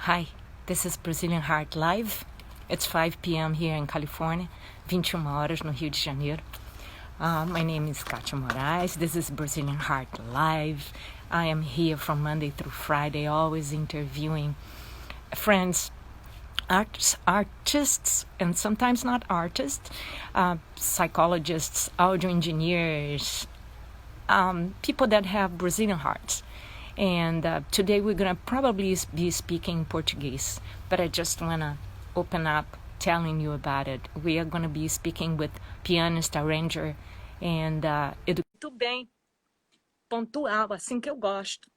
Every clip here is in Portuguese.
Hi, this is Brazilian Heart Live. It's 5 p.m. here in California, 21 horas no Rio de Janeiro. My name is Kátia Moraes. This is Brazilian Heart Live. I am here from Monday through Friday, always interviewing friends, artists, and sometimes not artists, psychologists, audio engineers, people that have Brazilian hearts. And today we're going to probably be speaking Portuguese, but I just want to open up telling you about it. We are going to be speaking with pianist, arranger, and Muito bem, pontual, assim que eu gosto.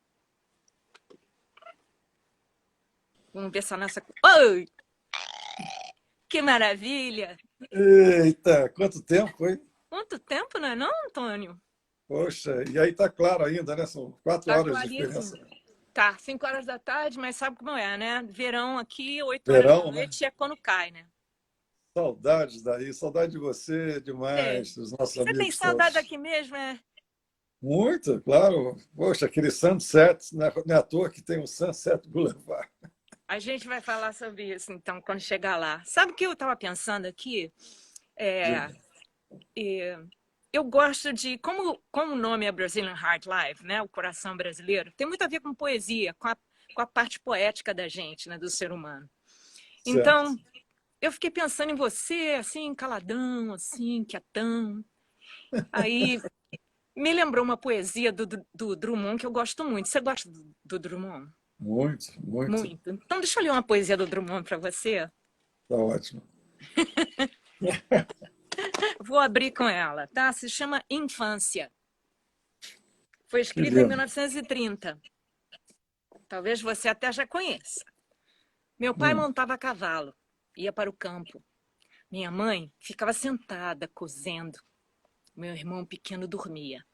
Vamos ver se a nossa... Oi! Que maravilha! Eita, quanto tempo, hein? Quanto tempo, não é não, Antônio? Poxa, e aí tá claro ainda, né? São 4 Tá horas de claríssimo. diferença. Tá, 5 horas da tarde, mas sabe como é, né? Verão aqui, 8 horas da Verão, né? noite é quando cai, né? Saudades daí, saudade de você Tem. demais, dos nossos Você tem amigos saudade todos. daqui mesmo, é? Muito, claro. Poxa, aquele Sunset, não é à toa que tem o Sunset Boulevard. A gente vai falar sobre isso, então, quando chegar lá. Sabe o que eu estava pensando aqui? É, Diga. eu gosto de... Como o nome é Brazilian Heart Live, né? O coração brasileiro, tem muito a ver com poesia, com a parte poética da gente, né? Do ser humano. Certo. Então, eu fiquei pensando em você, assim, caladão, assim, quietão. Aí me lembrou uma poesia do Drummond que eu gosto muito. Você gosta do Drummond? Muito, muito. Muito. Então, deixa eu ler uma poesia do Drummond para você. Tá ótimo. Vou abrir com ela, tá? Se chama Infância. Foi Que escrita em lindo. 1930. Talvez você até já conheça. Meu pai Hum. montava a cavalo, ia para o campo. Minha mãe ficava sentada, cozendo. Meu irmão pequeno dormia.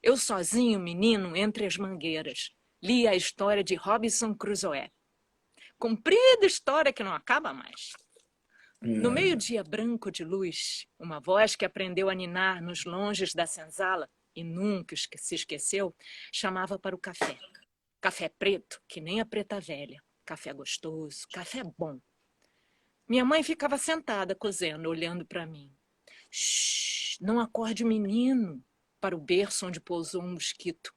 Eu sozinho, menino, entre as mangueiras, lia a história de Robinson Crusoe. Comprida história que não acaba mais. No É, meio-dia branco de luz, uma voz que aprendeu a ninar nos longes da senzala e nunca se esqueceu, chamava para o café. Café preto, que nem a preta velha. Café gostoso, café bom. Minha mãe ficava sentada, cozendo, olhando para mim. Shhh, não acorde o menino, para o berço onde pousou um mosquito.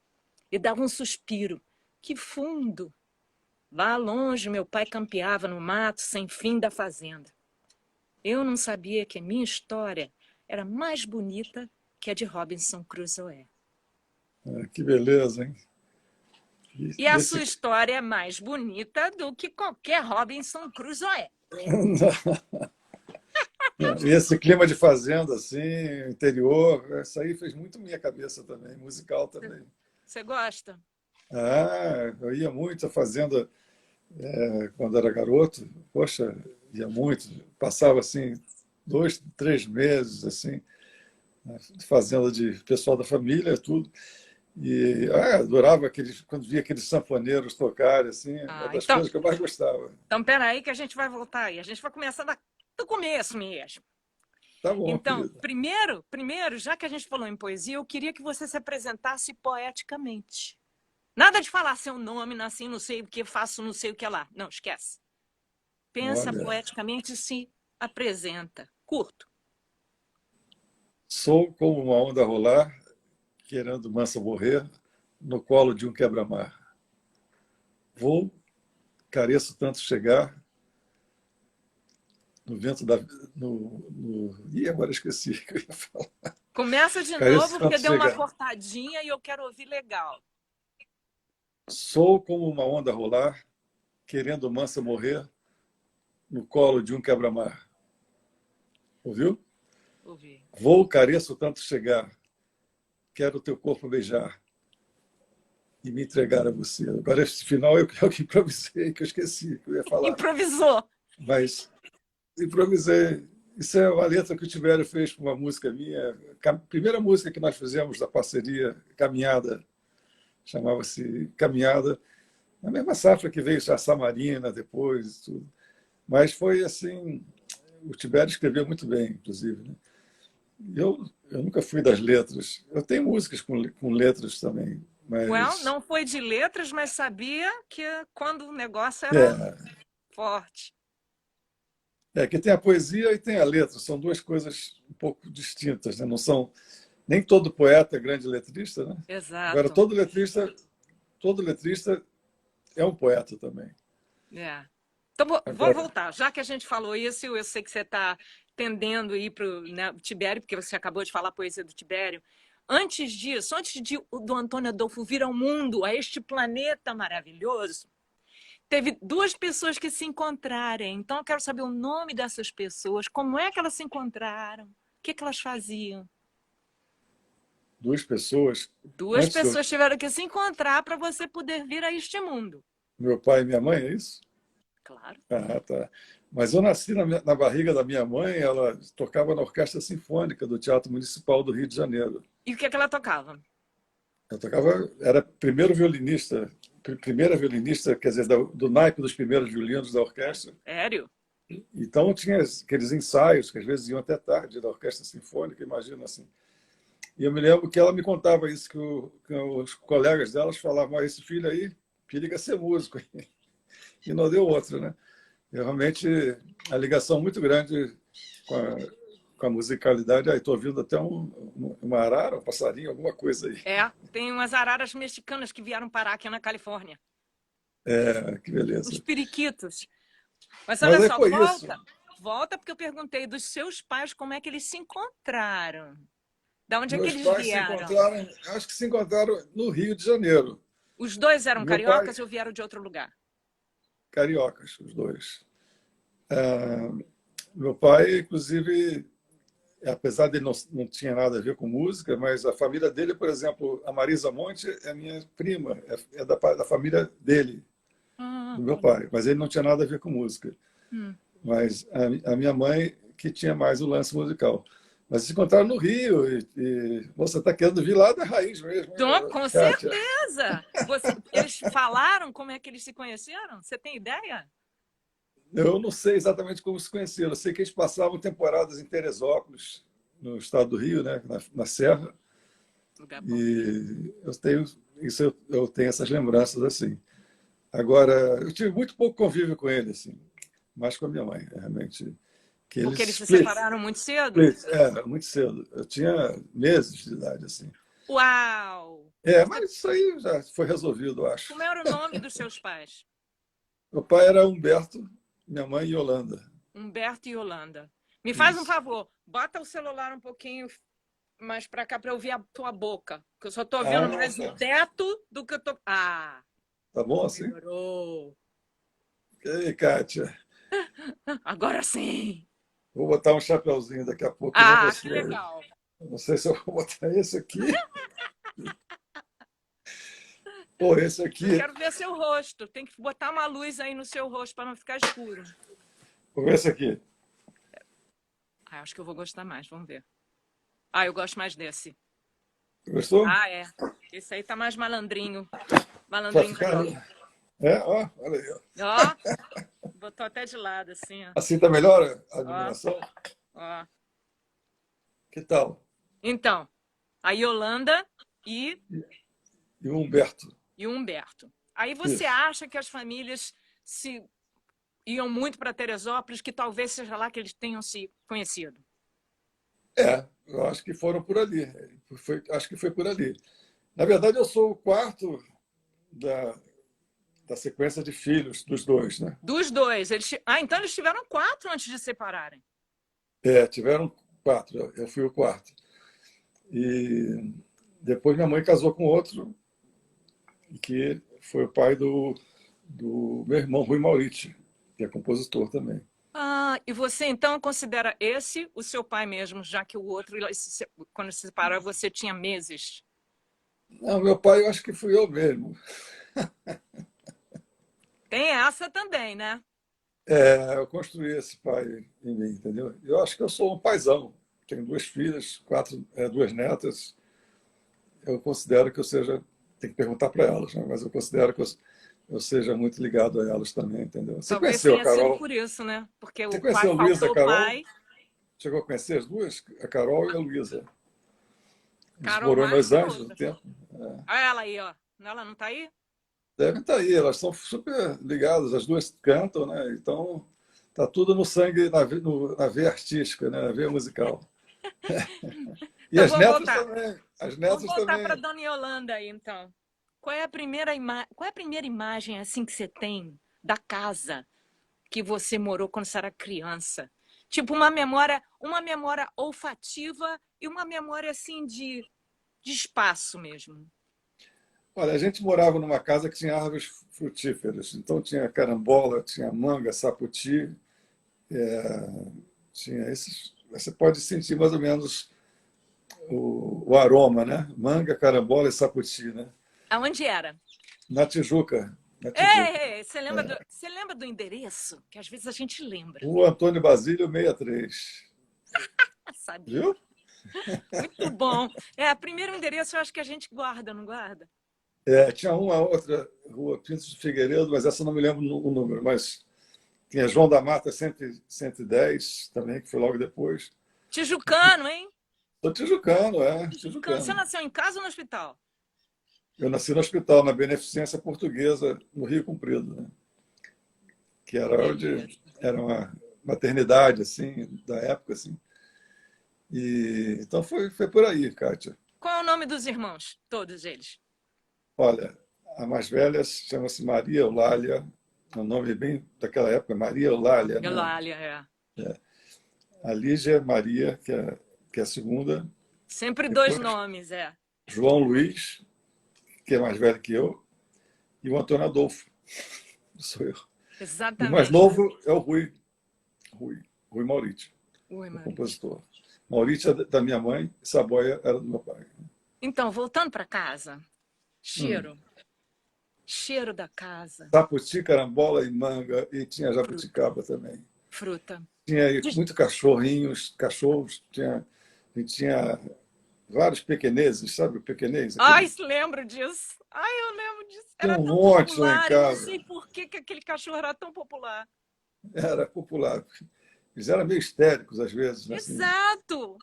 E dava um suspiro. Que fundo! Lá longe, meu pai campeava no mato sem fim da fazenda. Eu não sabia que a minha história era mais bonita que a de Robinson Crusoe. que beleza, hein? E a sua Esse... história é mais bonita do que qualquer Robinson Crusoe. E esse clima de fazenda, assim, interior, isso aí fez muito minha cabeça também, musical também. Você gosta? Ah, eu ia muito à fazenda quando era garoto. Poxa, ia muito. Passava, assim, 2, 3 meses, assim, na fazenda de pessoal da família, tudo. E adorava quando via aqueles sanfoneiros tocarem, assim, uma Ah, das então, coisas que eu mais gostava. então peraí que a gente vai voltar aí. A gente vai começar do começo mesmo. Tá bom, Então, querida. primeiro, já que a gente falou em poesia, eu queria que você se apresentasse poeticamente. Nada de falar seu nome, nasci não sei o que, faço não sei o que lá. Não, esquece. Pensa Olha, poeticamente e se apresenta. Curto. sou como uma onda a rolar, querendo mansa morrer, no colo de um quebra-mar. Vou, careço tanto chegar, no vento da. Ih, agora esqueci o que eu ia falar. Começa de Careço novo, tanto porque deu uma chegar. cortadinha e eu quero ouvir legal. Sou como uma onda a rolar, querendo mansa morrer, no colo de um quebra-mar. Ouviu? Ouvir. Vou, careço tanto chegar, quero teu corpo beijar e me entregar a você. Agora, esse final eu que improvisei, que eu esqueci que eu ia falar. Improvisou. Mas improvisei. Isso é uma letra que o Tibério fez para uma música minha. A primeira música que nós fizemos da parceria Caminhada, chamava-se Caminhada, na mesma safra que veio já Samarina depois e tudo. Mas foi assim, o Tibério escreveu muito bem, inclusive. Né? Eu nunca fui das letras. Eu tenho músicas com letras também, Well, Mas não foi de letras, mas sabia que quando o negócio era é, forte. que tem a poesia e tem a letra, são duas coisas um pouco distintas, né? Não são, nem todo poeta é grande letrista, né? Agora, Exato. todo letrista é um poeta também. É. Então, vamos Agora, voltar. Já que a gente falou isso, eu sei que você está tendendo a ir para o, né, Tibério, porque você acabou de falar a poesia do Tibério. Antes disso, do Antônio Adolfo vir ao mundo, a este planeta maravilhoso, teve duas pessoas que se encontraram. Então, eu quero saber o nome dessas pessoas, como é que elas se encontraram, o que, que elas faziam. duas pessoas, Duas antes do pessoas tiveram que se encontrar para você poder vir a este mundo. meu pai e minha mãe, é isso? Claro. Ah, tá. Mas eu nasci na barriga da minha mãe, ela tocava na Orquestra Sinfônica do Teatro Municipal do Rio de Janeiro. E o que, é que ela tocava? Eu tocava, era primeira violinista, quer dizer, do naipe dos primeiros violinos da orquestra. Sério? Então tinha aqueles ensaios que às vezes iam até tarde da Orquestra Sinfônica, imagina assim. E eu me lembro que ela me contava isso, que os colegas delas falavam: esse filho aí periga ser músico. E não deu outra, né? E realmente a ligação muito grande com com a musicalidade. Aí estou ouvindo até uma arara, um passarinho, alguma coisa aí. É, tem umas araras mexicanas que vieram parar aqui na Califórnia. É, que Os beleza. periquitos. Mas Mas olha aí só, foi isso. volta porque eu perguntei dos seus pais como é que eles se encontraram. Da onde é que Meus eles pais se vieram? encontraram, acho que se encontraram no Rio de Janeiro. Os dois eram Meu pai, cariocas ou vieram de outro lugar? cariocas, os dois. Ah, meu pai, inclusive, apesar de ele não tinha nada a ver com música, mas a família dele, por exemplo, a Marisa Monte é minha prima, é da família dele, do meu Olha. pai, mas ele não tinha nada a ver com música. Hum. Mas a minha mãe que tinha mais o lance musical. Mas se encontraram no Rio você está querendo vir lá da raiz mesmo, hein, Então, com Kátia? certeza! Eles falaram como é que eles se conheceram? Você tem ideia? Eu não sei exatamente como se conheceram. Eu sei que eles passavam temporadas em Teresópolis, no estado do Rio, né, na Serra. Lugar bom. E eu tenho essas lembranças assim. Agora, eu tive muito pouco convívio com ele, assim, mais com a minha mãe, realmente. Que Porque eles eles se separaram muito cedo? muito cedo. Eu tinha meses de idade, assim. Uau! Mas isso aí já foi resolvido, eu acho. Como era o nome dos seus pais? Meu pai era Humberto, minha mãe Yolanda. Humberto e Yolanda. Me faz um Isso. favor, bota o celular um pouquinho mais para cá para eu ouvir a tua boca, que eu só tô vendo Ah, mais o tá. teto do que eu tô. Ah, Tá bom assim? melhorou. Ei, Kátia, Agora sim. vou botar um chapeuzinho daqui a pouco, que nem Ah, que você. legal. Não sei se eu vou botar esse aqui. Ou esse Eu aqui. quero ver seu rosto. Tem que botar uma luz aí no seu rosto para não ficar escuro. Ou esse aqui. Ah, acho que eu vou gostar mais. Vamos ver. Ah, eu gosto mais desse. Gostou? Ah, é. Esse aí tá mais malandrinho. Para Malandrinho ficar. carioca. Ó, olha aí. Ó. Ó, botou até de lado, assim, ó. Assim tá melhor a Ó, iluminação? ó. Que tal? Então, a Yolanda e, E o Humberto. e o Humberto. Aí você Isso. acha que as famílias se iam muito para Teresópolis, que talvez seja lá que eles tenham se conhecido? Eu acho que foram por ali. Acho que foi por ali. Na verdade, eu sou o quarto da, da sequência de filhos dos dois, né? Dos dois. Então eles tiveram 4 antes de se separarem. Tiveram quatro. Eu fui o quarto. E depois minha mãe casou com outro, que foi o pai do meu irmão, Rui Mauriti, que é compositor também. Ah, e você então considera esse o seu pai mesmo, já que o outro, quando se separou, você tinha meses? Não, meu pai, eu acho que fui eu mesmo. Tem essa também, né? Eu construí esse pai em mim, entendeu? Eu acho que eu sou um paizão. Tenho duas filhas, duas netas. Eu considero que eu seja. Tem que perguntar para elas, né? Mas eu considero que eu seja muito ligado a elas também, entendeu? Você Talvez conheceu a tenha sido Carol? por isso, né? Porque Você o pai conheceu a Luísa, a faltou Carol? pai. Chegou a conhecer as duas? A Carol e a Luísa. A gente Carol morou em Los Angeles um maravilhosa. tempo. Olha ela aí, ó. Ela não tá aí? Devem estar aí, elas são super ligadas, as duas cantam, né? Então tá tudo no sangue, na veia artística, né? Na veia musical. E Então as vou netas voltar. também, as Vou netas voltar para também. Dona Yolanda aí, então. Qual é a primeira imagem assim que você tem da casa que você morou quando você era criança? Tipo uma memória olfativa e uma memória assim de espaço mesmo. Olha, a gente morava numa casa que tinha árvores frutíferas, então tinha carambola, tinha manga, saputi, tinha esses. Você pode sentir mais ou menos o aroma, né? Manga, carambola e saputi, né? Aonde era? Na Tijuca, na Tijuca. Ei, você lembra do endereço? Que às vezes a gente lembra. Rua Antônio Basílio 63. Ah, sabia. Viu? Muito bom. É, primeiro endereço eu acho que a gente guarda, não guarda? Tinha uma outra rua, Pinto de Figueiredo, mas essa eu não me lembro o número, mas tinha João da Mata 110 também, que foi logo depois. Tijucano, hein? Sou tijucano, Tijucano. Você tijucano. nasceu em casa ou no hospital? Eu nasci no hospital, na Beneficência Portuguesa, no Rio Comprido, né? Que Que era onde beleza. era uma maternidade, assim, da época, assim. E, então foi por aí, Kátia. Qual é o nome dos irmãos? Todos eles. Olha, a mais velha chama-se Maria Eulália, é um nome bem daquela época, Maria Eulália, né? Eulália, é. A Lígia Maria, que é a segunda. Sempre dois Depois, nomes, é. João Luiz, que é mais velho que eu, e o Antônio Adolfo, que sou eu. E o mais Exatamente. novo é o Rui Maurício, Ui, o Maurício. compositor. Maurício é da minha mãe, Saboia era do meu pai. Então, voltando para casa, Hum. cheiro. Cheiro da casa. Saputi, carambola e manga, e tinha Fruta. jabuticaba também. Fruta. Tinha aí Diz- muito cachorros, e tinha vários pequeneses, sabe o pequenês? Ai, Aquele, lembro disso. Ai, eu lembro disso. tinha Era um tão monte lá em popular. Eu não casa, sei por que que aquele cachorro era tão popular. era popular. Eles eram meio histéricos às vezes, né? Assim, Exato.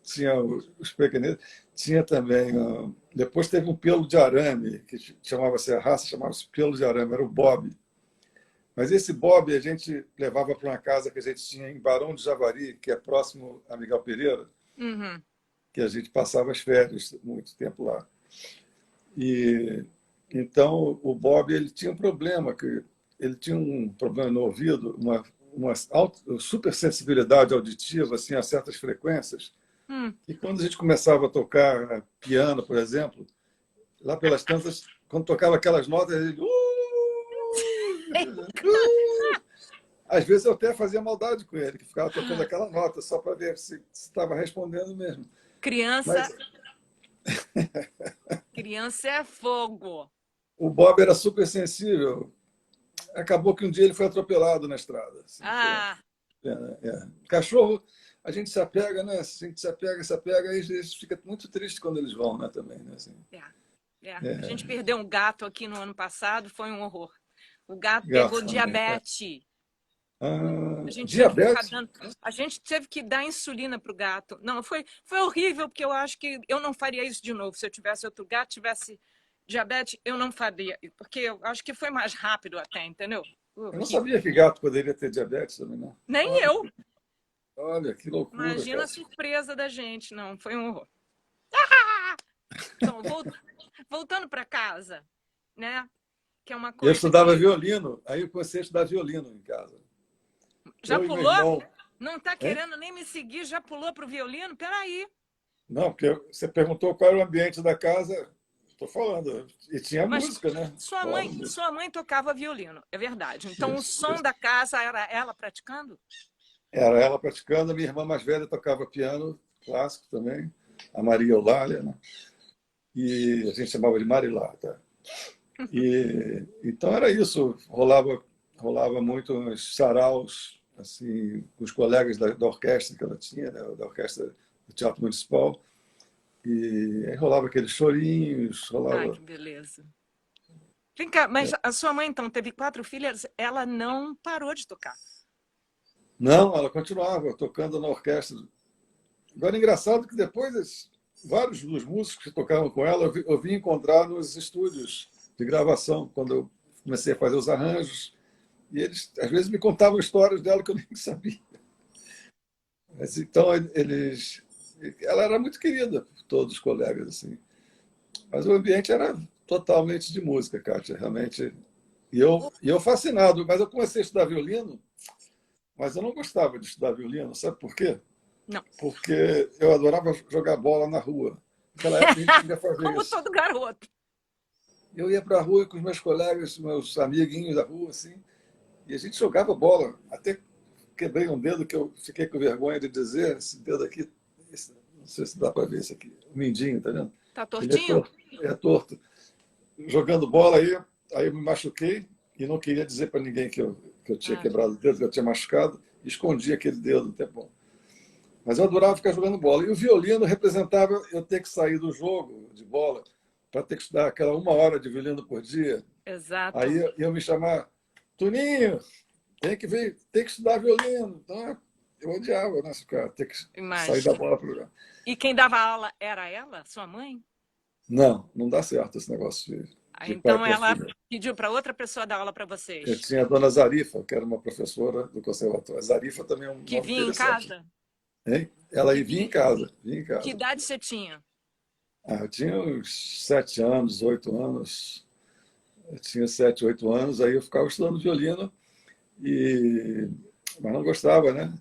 tinha os pequeneses, tinha também. Depois teve um pelo de arame, que chamava-se a raça, chamava-se pelo de arame, era o Bob. Mas esse Bob a gente levava para uma casa que a gente tinha em Barão de Javari, que é próximo a Miguel Pereira, Uhum. que a gente passava as férias muito tempo lá. E então o Bob ele tinha um problema, que ele tinha um problema no ouvido, uma super sensibilidade auditiva assim, a certas frequências. Hum. E quando a gente começava a tocar piano, por exemplo, lá pelas tantas, quando tocava aquelas notas, ele. Às vezes eu até fazia maldade com ele, que ficava tocando aquela nota só para ver se estava respondendo mesmo. Criança, Mas criança é fogo. o Bob era super sensível. Acabou que um dia ele foi atropelado na estrada. Assim, foi uma Ah, pena, Cachorro, a gente se apega, e a gente fica muito triste quando eles vão, né, também, né, assim. é, é. A gente perdeu um gato aqui no ano passado, foi um horror. O gato pegou Gato também. diabetes. A gente teve que ficar Diabetes? dando, a gente teve que dar insulina para o gato. Não, foi horrível, porque eu acho que eu não faria isso de novo. Se eu tivesse outro gato, tivesse diabetes, eu não faria, porque eu acho que foi mais rápido até, entendeu? Eu não Horrível. sabia que gato poderia ter diabetes também, não. Nem eu. Olha, que loucura, Imagina cara. a surpresa da gente. Não, foi um horror. Então, voltando para casa, né? Que é uma Eu coisa estudava que violino, aí eu comecei a estudar violino em casa. já Eu e meu pulou? irmão. Não está Hein? querendo nem me seguir, já pulou para o violino? Peraí. Não, porque você perguntou qual era o ambiente da casa. Estou falando. E tinha Mas música, né? Óbvio. sua mãe tocava violino, é verdade. Então o Isso, som isso. da casa era ela praticando? Era ela praticando, a minha irmã mais velha tocava piano clássico também, a Maria Eulália, né? E a gente chamava de Marilá, tá? E então era isso, rolava muito uns saraus assim, com os colegas da orquestra que ela tinha, né? Da orquestra do Teatro Municipal, e aí rolava aqueles chorinhos, Ai, rolava. que beleza. Vem cá, mas a sua mãe então teve 4 filhas, ela não parou de tocar. Não, ela continuava tocando na orquestra. Agora, engraçado que depois vários dos músicos que tocavam com ela eu vim encontrar nos estúdios de gravação, quando eu comecei a fazer os arranjos. E eles, às vezes, me contavam histórias dela que eu nem sabia. Mas, então, ela era muito querida por todos os colegas, assim. Mas o ambiente era totalmente de música, Kátia, realmente. E eu fascinado, mas eu comecei a estudar violino, mas eu não gostava de estudar violino, sabe por quê? Não. Porque eu adorava jogar bola na rua. Naquela época a gente queria fazer Como isso. todo garoto. Eu ia para a rua com os meus colegas, meus amiguinhos da rua, assim, e a gente jogava bola. Até quebrei um dedo que eu fiquei com vergonha de dizer, esse dedo aqui, não sei se dá para ver esse aqui, o mindinho, tá vendo? Tá Ele tortinho? é torto. Jogando bola aí eu me machuquei e não queria dizer para ninguém que eu tinha Ah, quebrado o dedo, que eu tinha machucado, e escondi aquele dedo um tempão. Mas eu adorava ficar jogando bola. E o violino representava eu ter que sair do jogo de bola para ter que estudar aquela 1 hora de violino por dia. exato. Aí iam me chamar, Toninho, tem que estudar violino. Então eu odiava, né, ficar, ter que sair da Imagina. bola para jogar. E quem dava aula era ela, sua mãe? Não, não dá certo esse negócio de pai Então para ela filho. pediu para outra pessoa dar aula para Eu vocês. tinha a dona Zarifa, que era uma professora do conservatório. Zarifa também é um Que nome vinha em interessante. casa? Hein? Ela Que vinha em vinha... casa, vinha em Que casa. idade você tinha? Eu tinha uns 7 anos, 8 anos. Eu tinha 7, 8 anos, aí eu ficava estudando violino, e... mas não gostava, né?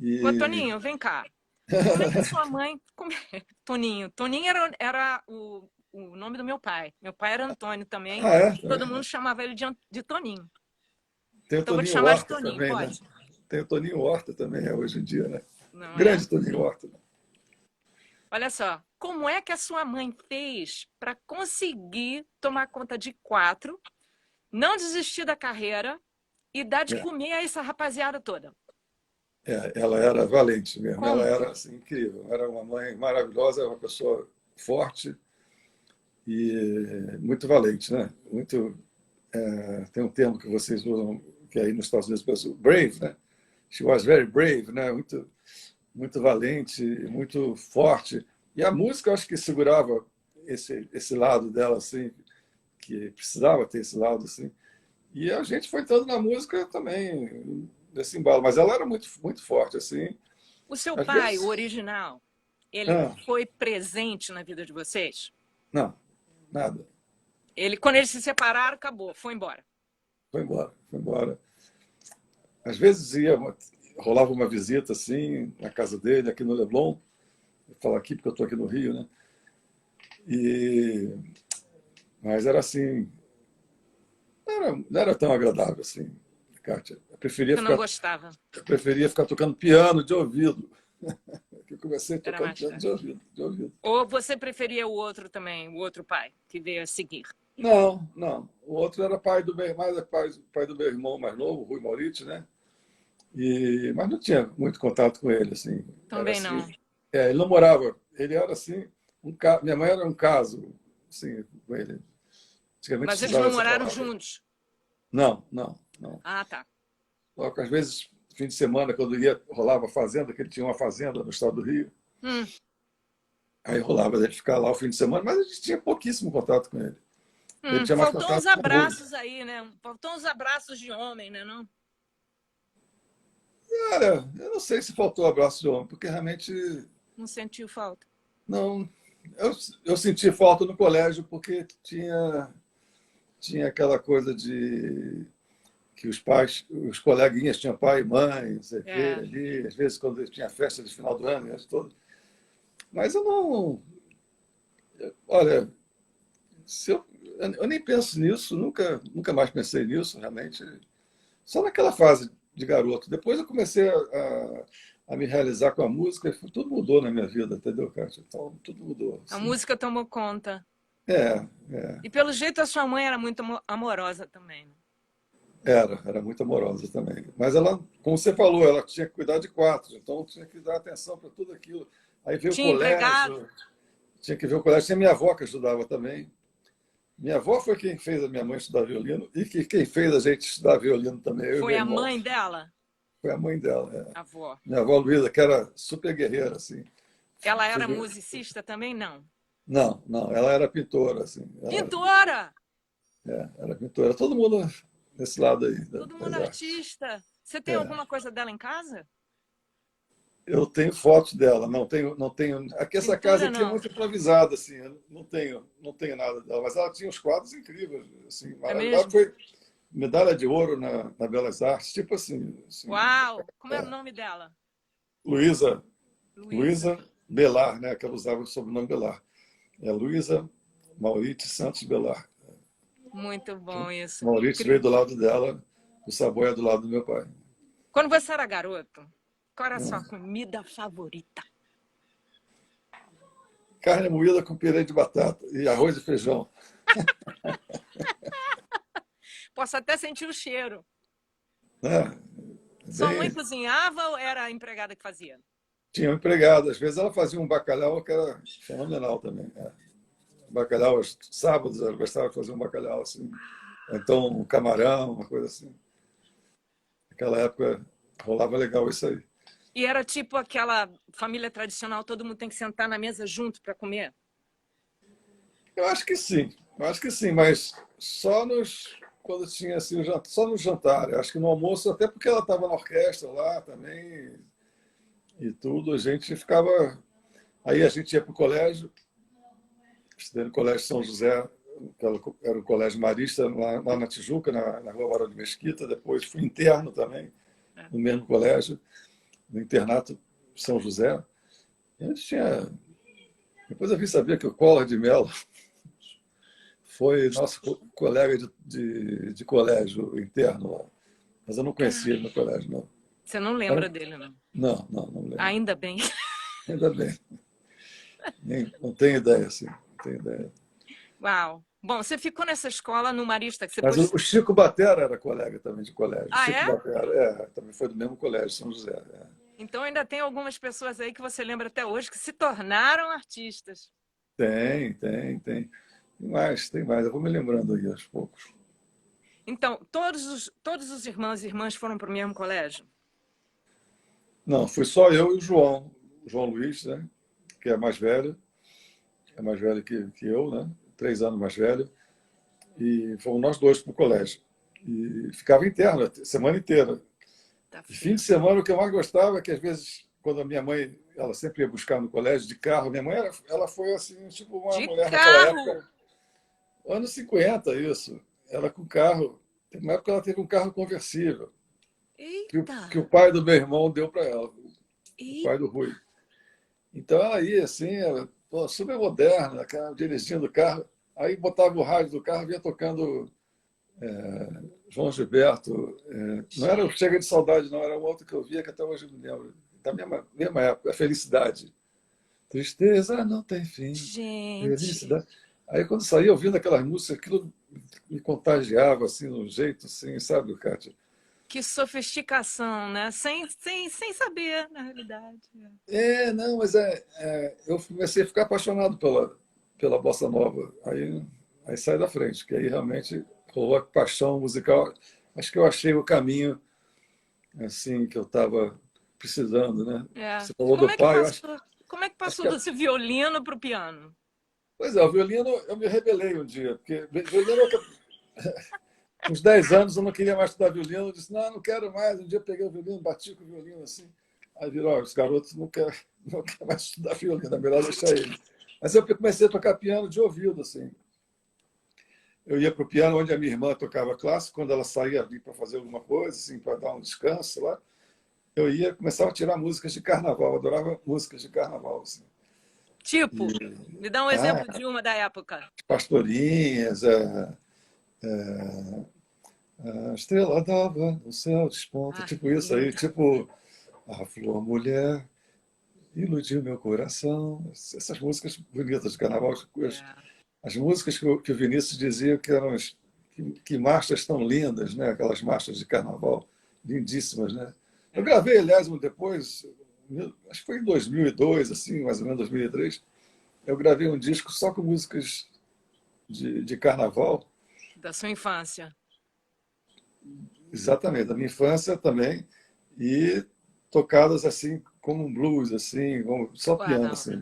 Ô, E Toninho, vem cá. Como é que a sua mãe... Toninho. Toninho era o nome do meu pai. Meu pai era Antônio também. é? E todo mundo chamava ele de Toninho. Tem o Então eu vou te Toninho chamar de Horta Toninho, também, né? pode? Tem o Toninho Horta também, hoje em dia, né? Não é? Grande Toninho Horta. Né? Olha só, como é que a sua mãe fez para conseguir tomar conta de 4, não desistir da carreira e dar de É, comer a essa rapaziada toda? ela era valente mesmo, ela Como? era assim, incrível. Era uma mãe maravilhosa, uma pessoa forte e muito valente, né? Tem um termo que vocês usam, que aí nos Estados Unidos, pessoal, brave, né? She was very brave, né? Muito, muito valente, muito forte. E a música, eu acho que segurava esse lado dela, assim, que precisava ter esse lado, assim. E a gente foi entrando na música também, nesse embalo. Mas ela era muito, muito forte, assim. O seu Às pai, o vezes, original, ele ah, foi presente na vida de vocês? não, nada. Quando eles se separaram, acabou, foi embora. Foi embora, foi embora. Às vezes rolava uma visita, assim, na casa dele, aqui no Leblon. Eu falo aqui porque eu estou aqui no Rio, né? E, mas era assim, não era tão agradável assim, Kátia. Você não gostava, Eu preferia ficar tocando piano de ouvido. Eu comecei era tocando mais piano fácil. de ouvido. Ou você preferia o outro também, o outro pai, que veio a seguir? Não, não. O outro era pai do meu irmão mais novo, Rui Maurício, né? Mas não tinha muito contato com ele, assim. Era Também assim. não. Ele não morava. Ele era assim. Minha mãe era um caso, assim, com ele. Antigamente Mas se eles usava não essa moraram palavra. juntos. Não, não, não. Ah, tá. Só que às vezes, fim de semana, quando rolava fazenda, que ele tinha uma fazenda no estado do Rio, Hum, aí rolava dele ficar lá o fim de semana, mas a gente tinha pouquíssimo contato com ele. Ele tinha mais faltou uns contato com o Rui. abraços aí, né? Faltou uns abraços de homem, né? Não? Cara, eu não sei se faltou abraço de homem, porque realmente Não sentiu falta. não. Eu senti falta no colégio porque tinha aquela coisa de que os coleguinhas tinham pai e mãe, não sei o quê, É. ali, às vezes quando tinha festa de final do ano, isso todo. Mas eu não. Olha, eu nem penso nisso, nunca mais pensei nisso, realmente. Só naquela fase de garoto. Depois eu comecei a me realizar com a música, e tudo mudou na minha vida, entendeu, Kátia? Então, tudo mudou. A Assim. música tomou conta. É, E pelo jeito a sua mãe era muito amorosa também. Né? era muito amorosa também. Mas ela, como você falou, ela tinha que cuidar de 4, então tinha que dar atenção para tudo aquilo. Aí veio o Tinha empregado? colégio, tinha que ver o colégio. Tinha minha avó que ajudava também. Minha avó foi quem fez a minha mãe estudar violino e quem fez a gente estudar violino também, eu e Foi meu a irmão. mãe dela? Foi a mãe dela. É. A avó. Minha avó Luísa, que era super guerreira, assim. Ela era musicista também? Não. Não, não, ela era pintora, assim. Pintora! Era pintora. Todo mundo nesse lado aí Todo mundo das artes. artista. Você tem É. alguma coisa dela em casa? Eu tenho fotos dela, não tenho. Aqui essa casa Pintura, aqui é não. muito improvisada, assim. Eu não tenho nada dela, mas ela tinha uns quadros incríveis, assim, É maravilhosos. Ela mesmo? foi medalha de ouro na Belas Artes, tipo assim, Uau! Como era o nome dela? Luísa, Luísa. Luísa Belar, né? Que ela usava o sobrenome Belar. É Luísa Maurite Santos Belar. Muito bom isso. Maurite veio do lado dela, o Saboia do lado do meu pai. Quando você era garoto, qual era a sua comida favorita? Carne moída com purê de batata e arroz e feijão. Posso até sentir o cheiro. Né? Sua mãe Bem, cozinhava ou era a empregada que fazia? tinha um empregado, às vezes ela fazia um bacalhau que era fenomenal também. Bacalhau, aos sábados ela gostava de fazer um bacalhau assim. Ou então um camarão, uma coisa assim. Naquela época rolava legal isso aí. E era tipo aquela família tradicional, todo mundo tem que sentar na mesa junto para comer? Eu acho que sim, mas quando tinha assim, só no jantar. Eu acho que no almoço, até porque ela estava na orquestra lá também e tudo, a gente ficava. Aí a gente ia para o colégio, estudei no Colégio São José, que era o colégio marista lá na Tijuca, na Rua Barão de Mesquita. Depois fui interno também, É. no mesmo colégio, no internato São José. E a gente tinha. Depois eu vim saber que o Collor de Mello foi nosso colega de colégio interno lá. Mas eu não conhecia ele no colégio, não. Você não lembra Era- dele, não? não lembro. Ainda bem. Ainda bem. Não tenho ideia, assim. Não tenho ideia. Uau. Bom, você ficou nessa escola no Marista que você Mas pôs. o Chico Batera era colega também de colégio. Ah, Chico é? Batera, também foi do mesmo colégio, São José. Então ainda tem algumas pessoas aí que você lembra até hoje que se tornaram artistas. Tem. Tem mais. Eu vou me lembrando aí aos poucos. Então, todos os irmãos e irmãs foram para o mesmo colégio? Não, foi só eu e o João Luiz, né? Que é mais velho que eu, né? 3 anos mais velho. E fomos nós dois para o colégio. E ficava interno a semana inteira. Tá E fim de certo. semana, o que eu mais gostava é que, às vezes, quando a minha mãe, ela sempre ia buscar no colégio de carro, minha mãe, ela foi assim, tipo uma De mulher naquela carro! época, anos 50 isso. Ela com carro, teve uma época que ela teve um carro conversível, Eita! que o pai do meu irmão deu para ela, o pai Eita! do Rui. Então ela ia assim, ela, pô, super moderna, dirigindo o carro, aí botava o rádio do carro, vinha tocando João Gilberto. Não era o Chega de Saudade, não, era um outro que eu via que até hoje eu me lembro. Da mesma época, a Felicidade. Tristeza não tem fim, Gente, felicidade. Aí quando saía ouvindo aquelas músicas, aquilo me contagiava, assim, de um jeito, assim, sabe, Kátia? que sofisticação, né? Sem saber, na realidade. Não, mas eu comecei a ficar apaixonado pela bossa nova. Aí sai da frente, que aí realmente rolou a paixão musical. Acho que eu achei o caminho assim que eu estava precisando, né? É. Você falou Como do é que pai, passou? Como é que acho passou que desse violino para o piano? pois é, o violino eu me rebelei um dia, porque violino com uns 10 anos eu não queria mais estudar violino, eu disse, não quero mais. Um dia eu peguei o violino, bati com o violino assim. Aí virou, os garotos não quer mais estudar violino, é melhor deixar ele. Mas eu comecei a tocar piano de ouvido, assim. Eu ia para o piano onde a minha irmã tocava clássico, quando ela saía ali para fazer alguma coisa, assim, para dar um descanso lá, eu ia, começava a tirar músicas de carnaval, eu adorava músicas de carnaval, assim. Tipo, E, me dá um exemplo de uma da época. pastorinhas, a estrela d'alva no céu desponta, Ah, tipo isso aí, linda. tipo a flor mulher iludiu meu coração. Essas músicas bonitas de carnaval, É. as músicas que o Vinícius dizia que eram que marchas tão lindas, né? Aquelas marchas de carnaval lindíssimas, né? Eu É. gravei, aliás, depois, acho que foi em 2002, assim, mais ou menos 2003, eu gravei um disco só com músicas de carnaval, Da sua infância. exatamente, da minha infância também, e tocadas assim como um blues, assim, só piano, Uau, assim.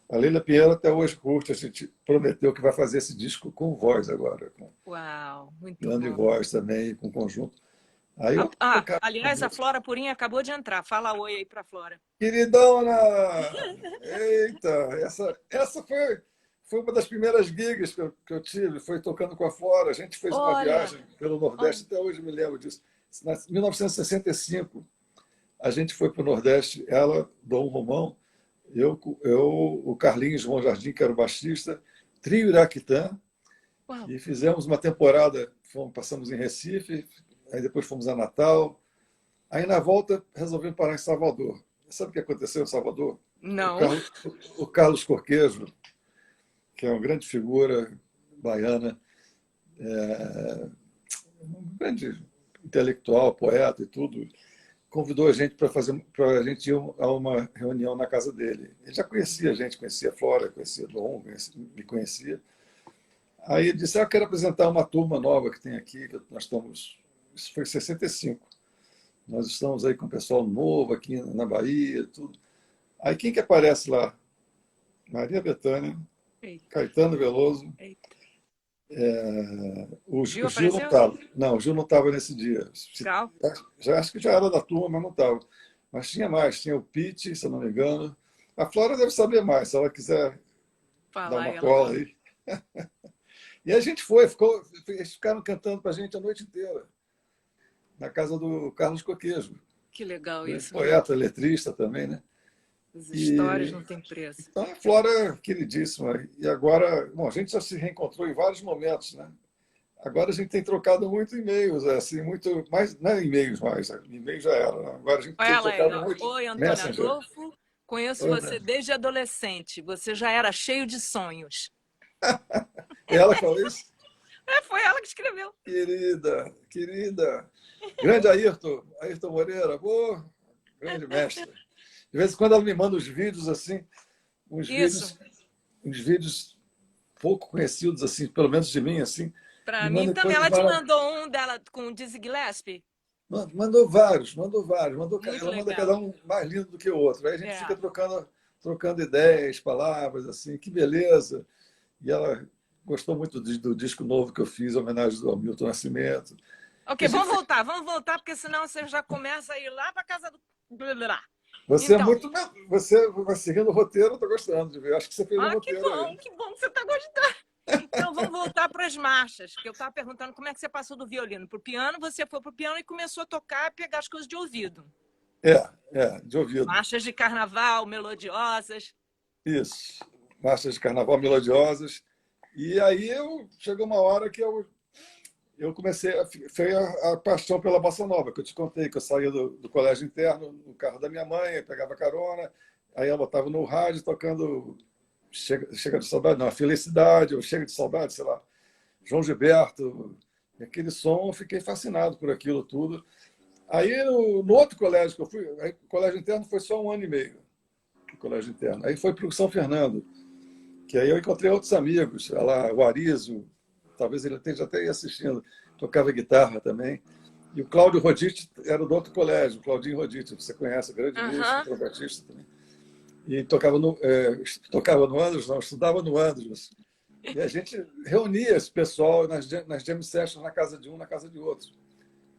A Leila Pinheiro até hoje curte, a gente prometeu que vai fazer esse disco com voz agora, com uau, muito piano e bom. voz também, com conjunto. Aí eu tocava com Aliás, a música. Flora Purim acabou de entrar. Fala oi aí para a Flora. Queridona! Eita, essa foi uma das primeiras gigs que eu tive, foi tocando com a Flora. A gente fez uma Olha, viagem pelo olha, Nordeste, até hoje me lembro disso. Em 1965, a gente foi para o Nordeste, ela, Dom Romão, o Carlinhos João Jardim, que era o baixista, Trio Iraquitã, uau. e fizemos uma temporada, passamos em Recife, aí depois fomos a Natal. Aí na volta resolvemos parar em Salvador. Sabe o que aconteceu em Salvador? O Não. Carlos, o Carlos Corquejo, que é uma grande figura baiana, um grande intelectual, poeta e tudo, convidou a gente para a gente ir a uma reunião na casa dele. Ele já conhecia a gente, conhecia a Flora, conhecia Dom, me conhecia. Aí ele disse: eu quero apresentar uma turma nova que tem aqui, que nós estamos. Isso foi em 65. Nós estamos aí com o pessoal novo aqui na Bahia, tudo. Aí quem que aparece lá? Maria Bethânia, Eita, Caetano Veloso, eita. o Gil Gil não apareceu? estava. Não, o Gil não estava nesse dia. Legal. Acho que já era da turma, mas não estava. Mas tinha mais, tinha o Pete, se eu não me engano. A Flora deve saber mais, se ela quiser dar Falar uma e ela cola fala. aí. E a gente eles ficaram cantando para a gente a noite inteira, na casa do Carlos Coquejo, Que legal grande isso, né? poeta, letrista também, né? As histórias E não têm preço. então a Flora é queridíssima. E agora, bom, a gente já se reencontrou em vários momentos, né? Agora a gente tem trocado muito e-mails, assim, muito mais, não é e-mails mais, e-mail já era. Né? Agora a gente Olha tem ela aí, trocado ó. muito Oi, Antônio Messenger. Adolfo. Conheço Oi, você né? desde adolescente. Você já era cheio de sonhos. Ela que falou isso? É, foi ela que escreveu. Querida, querida. Grande Ayrton Moreira, boa, grande mestre. De vez em quando ela me manda os vídeos assim, uns Isso. vídeos, uns vídeos pouco conhecidos assim, pelo menos de mim assim, Para me mim manda também. coisas Ela te maravilhosas. mandou um dela com o Dizzy Gillespie. Mandou vários, mandou vários. Muito Ela manda cada legal. um mais lindo do que o outro. Aí a gente É. fica trocando ideias, palavras, assim, que beleza. E ela gostou muito do disco novo que eu fiz, em homenagem ao Milton Nascimento. E Ok, a gente vamos voltar, porque senão você já começa a ir lá para casa do. Blá, blá, blá. Você é Então, muito. Você vai seguindo o roteiro, eu estou gostando de ver. Acho que você fez um roteiro aí. que bom que você está gostando. Então, vamos voltar para as marchas, que eu estava perguntando como é que você passou do violino para o piano. Você foi para o piano e começou a tocar e pegar as coisas de ouvido. De ouvido. Marchas de carnaval, melodiosas. Isso. Marchas de carnaval melodiosas. E aí chegou uma hora que eu comecei foi a paixão pela bossa nova, que eu te contei, que eu saía do colégio interno no carro da minha mãe, pegava carona, aí ela botava no rádio tocando Chega de Saudade, não, Felicidade, ou Chega de Saudade, sei lá, João Gilberto, e aquele som, eu fiquei fascinado por aquilo tudo. Aí no outro colégio que eu fui, aí, o colégio interno foi só 1 ano e meio, o colégio interno. Aí foi para o São Fernando, que aí eu encontrei outros amigos, lá, o Arizo, talvez ele esteja até aí assistindo, tocava guitarra também. E o Cláudio Rodite era do outro colégio, o Claudinho Rodite, você conhece, grande músico, Aham. trompetista também. E tocava no Andros, não, estudava no Andros. E a gente reunia esse pessoal nas jam sessions na casa de um, na casa de outro.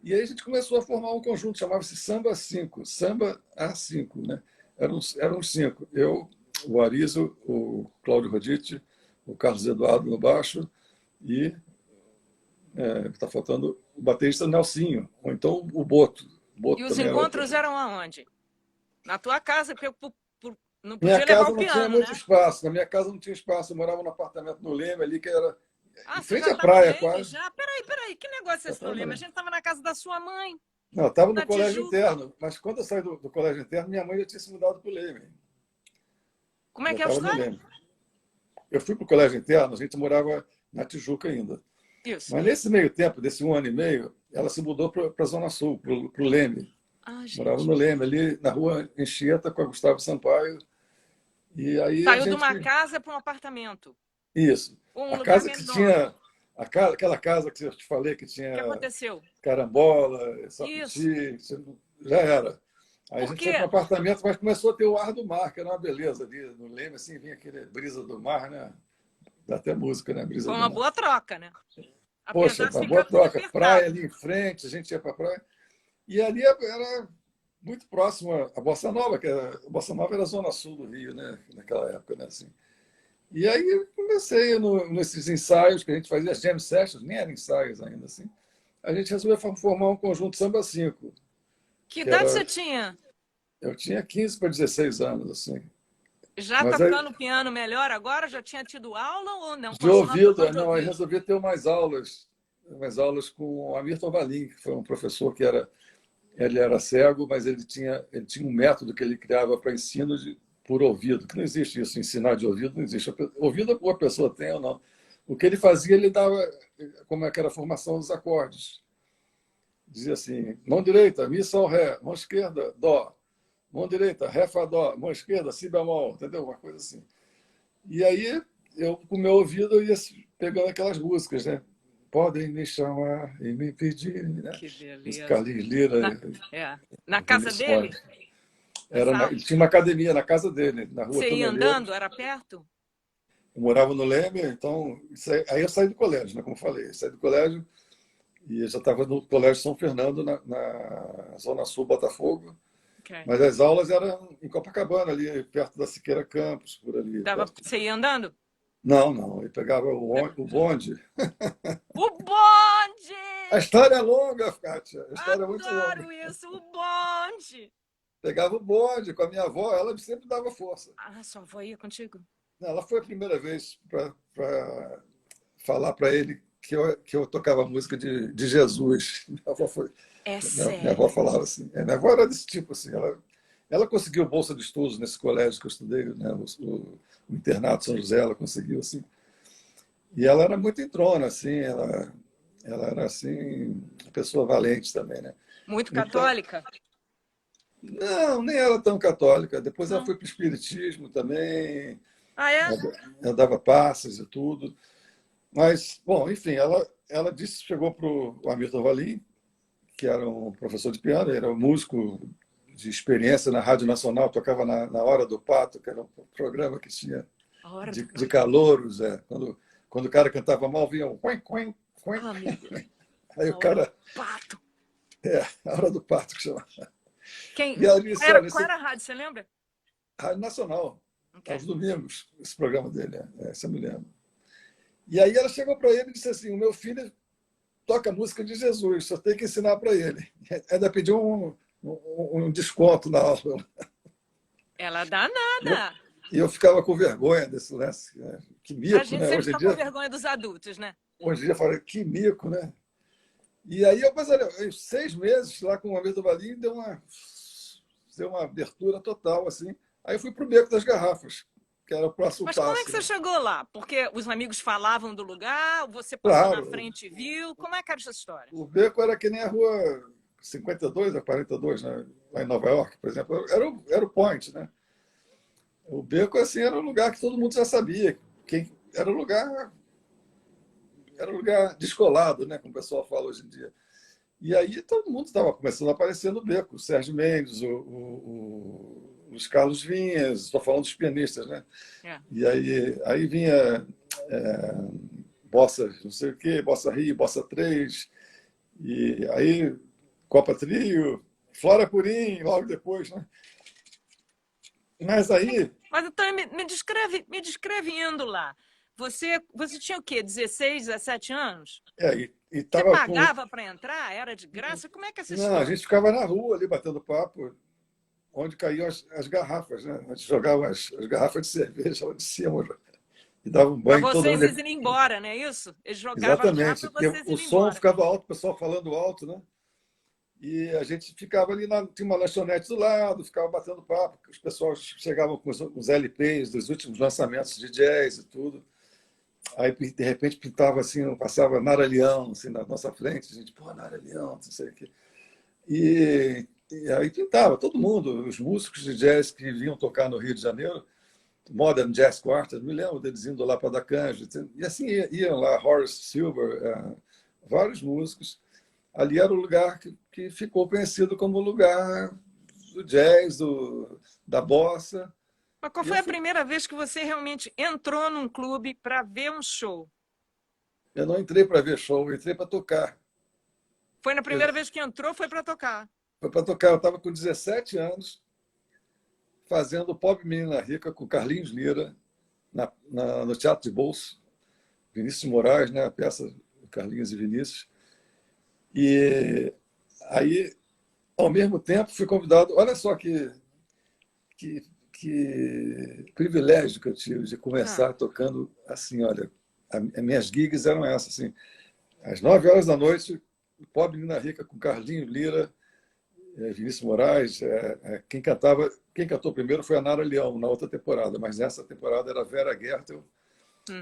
E aí a gente começou a formar um conjunto, chamava-se Samba 5, Samba A5, né? Eram 5. Eu, o Arizo, o Cláudio Rodite, o Carlos Eduardo no baixo e está faltando o baterista Nelsinho, ou então o Boto. O E Boto os também era outro. encontros eram aonde? Na tua casa, porque não Minha podia levar casa o não tinha piano, muito né? espaço. Na minha casa não tinha espaço. Eu morava num apartamento no Leme ali, que era Ah, em você frente já à está no praia, Leme quase. já? Peraí, que negócio é Já esse no estava no Leme? A Leme. gente estava na casa da sua mãe, Não, eu estava no na colégio Tijuca. interno, mas quando eu saí do colégio interno, minha mãe já tinha se mudado para o Leme. Como é Já que é a estava no história? Leme. Eu fui para o colégio interno, a gente morava na Tijuca ainda. Isso. Mas nesse meio tempo, desse 1 ano e meio, ela se mudou para a Zona Sul, para o Leme. Ah, Morava gente. no Leme, ali na rua Anchieta, com a Gustavo Sampaio. E aí a Saiu de gente. uma casa para um apartamento. Isso. Ou um A lugar casa que menor. tinha. Aquela casa que eu te falei que O que tinha aconteceu? carambola, Isso. sapiti, já era. Aí a gente Porque foi para um apartamento, mas começou a ter o ar do mar, que era uma beleza ali no Leme, assim, vinha aquele brisa do mar, né? Dá até música, né? Brisa foi do uma mar. boa troca, né? Poxa, Apesar de uma ficar boa tudo troca. Praia apertado. ali em frente, a gente ia para a praia. E ali era muito próximo à Bossa Nova, a Bossa Nova era a zona sul do Rio, né? Naquela época, né? Assim. E aí eu comecei nesses ensaios que a gente fazia, as jam sessions, nem eram ensaios ainda, assim. A gente resolveu formar um conjunto Samba 5, Que que idade era... você tinha? Eu tinha 15 para 16 anos, assim. Já Mas aí, tocando piano melhor agora? Já tinha tido aula ou não? de Continuava só ouvido, de não, aí ouvido? resolvi ter umas aulas com o Amirton Valim, que foi um professor que ele era cego, mas ele tinha um método que ele criava para ensino por ouvido, que não existe isso, ensinar de ouvido não existe. Ouvido a pessoa tem ou não. O que ele fazia, ele dava como é que era a formação dos acordes. Dizia assim, mão direita, mi, sol, ré, mão esquerda, dó, mão direita, ré, fá, dó, mão esquerda, si bemol, entendeu? Uma coisa assim. E aí, eu, com o meu ouvido, eu ia pegando aquelas músicas, né? Podem me chamar e me pedir, né? Que Música beleza. Carlinhos Lira, Na, na casa Vinícius Sonha. dele? Essa aula? Ele tinha uma academia na casa dele, na rua Você ia andando? Tumeleiros. Era perto? Eu morava no Leme, então aí eu saí do colégio, né? Como eu falei, eu saí do colégio e eu já estava no Colégio São Fernando, na Zona Sul, Botafogo. Ok. Mas as aulas eram em Copacabana, ali perto da Siqueira Campos, por ali. Perto. Você ia andando? Não, não, eu pegava o bonde. O bonde! A história é longa, Kátia, a história é muito longa. Adoro isso, o bonde! Pegava o bonde com a minha avó, ela sempre dava força. Ah, sua avó ia contigo? Ela foi a primeira vez para falar para ele que eu tocava música de Jesus. É Minha avó sério. falava assim. Minha avó era desse tipo, assim. Ela conseguiu bolsa de estudos nesse colégio que eu estudei, né, o internato São José, ela conseguiu, assim. E ela era muito entrona, assim, ela era, assim, uma pessoa valente também, né? Muito Então, católica? não, nem era tão católica. Depois ela Não. foi para o espiritismo também, Ah, é? ela dava passes e tudo. Mas, bom, enfim, ela disse, chegou para o Hamilton Valim, que era um professor de piano, era um músico de experiência na Rádio Nacional, tocava na Hora do Pato, que era um programa que tinha A hora do de pato. calouros. Quando o cara cantava mal, vinha um quen, quen, quen. Ah, meu Deus. Aí A o hora do cara, pato. a Hora do Pato, que chama. Quem, E ela disse, olha, qual era a rádio, você lembra? Rádio Nacional, Ok. aos domingos, esse programa dele, isso eu me lembro. E aí ela chegou para ele e disse assim, o meu filho toca música de Jesus, só tem que ensinar para ele. Ainda pediu um desconto na aula. Ela dá E eu, nada. e eu ficava com vergonha desse lance. Né? Que A mico, gente né? sempre Hoje em fica com dia, vergonha dos adultos, né? hoje em dia eu falo, que mico, né? E aí, mas olha, 6 meses lá com o Hamilton Valim deu uma abertura total, assim. Aí eu fui para o Beco das Garrafas, que era o próximo Mas como é que passo. você Né? chegou lá? Porque os amigos falavam do lugar, você passou na Claro, frente e viu. Como é que era essa história? o Beco era que nem a rua 52 a 42, né? Lá em Nova York, por exemplo. Era o point, né? O Beco, assim, era um lugar que todo mundo já sabia. Era um lugar descolado, né? Como o pessoal fala hoje em dia. E aí todo mundo estava começando a aparecer no Beco. O Sérgio Mendes, os Carlos Vinhas, estou falando dos pianistas, né? É. E aí vinha Bossa, não sei o quê, Bossa Rio, Bossa 3, e aí Copa Trio, Flora Purim, logo depois, né? Mas aí, Mas então me descreve indo lá. Você tinha o quê? 16, 17 anos? e Você estava com. pagava para entrar? Era de graça? Como é que é essa Não, a história? gente ficava na rua ali batendo papo, onde caíam as garrafas, né? A gente jogava as garrafas de cerveja lá de cima e dava um Para banho em todo vocês mundo. irem embora, não é isso? Eles jogavam já Exatamente, para porque vocês o irem som embora. ficava alto, o pessoal falando alto, né? E a gente ficava ali, tinha uma lanchonete do lado, ficava batendo papo, os pessoal chegavam com os LPs dos últimos lançamentos de jazz e tudo. Aí, de repente, pintava assim, passava Nara Leão assim, na nossa frente, a gente, pô, Nara Leão, não sei o quê. E aí pintava todo mundo, os músicos de jazz que vinham tocar no Rio de Janeiro, Modern Jazz Quartet, me lembro deles indo lá para dar canja, e assim iam lá, Horace Silver, vários músicos. Ali era o lugar que ficou conhecido como lugar do jazz, da bossa. Mas qual foi a primeira vez que você realmente entrou num clube para ver um show? Eu não entrei para ver show, eu entrei para tocar. Foi na primeira vez que entrou, foi para tocar? Foi para tocar. Eu estava com 17 anos, fazendo Pobre Menina Rica com Carlinhos Lira, no Teatro de Bolso. Vinícius de Moraes, né? A peça Carlinhos e Vinícius. E aí, ao mesmo tempo, fui convidado. Olha só que privilégio que eu tive de começar tocando assim, olha, as minhas gigs eram essas, assim, às 9 horas da noite, Pobre Menina Rica com Carlinhos Lira, Vinícius Moraes, quem cantou primeiro foi a Nara Leão, na outra temporada, mas nessa temporada era a Vera Gertel,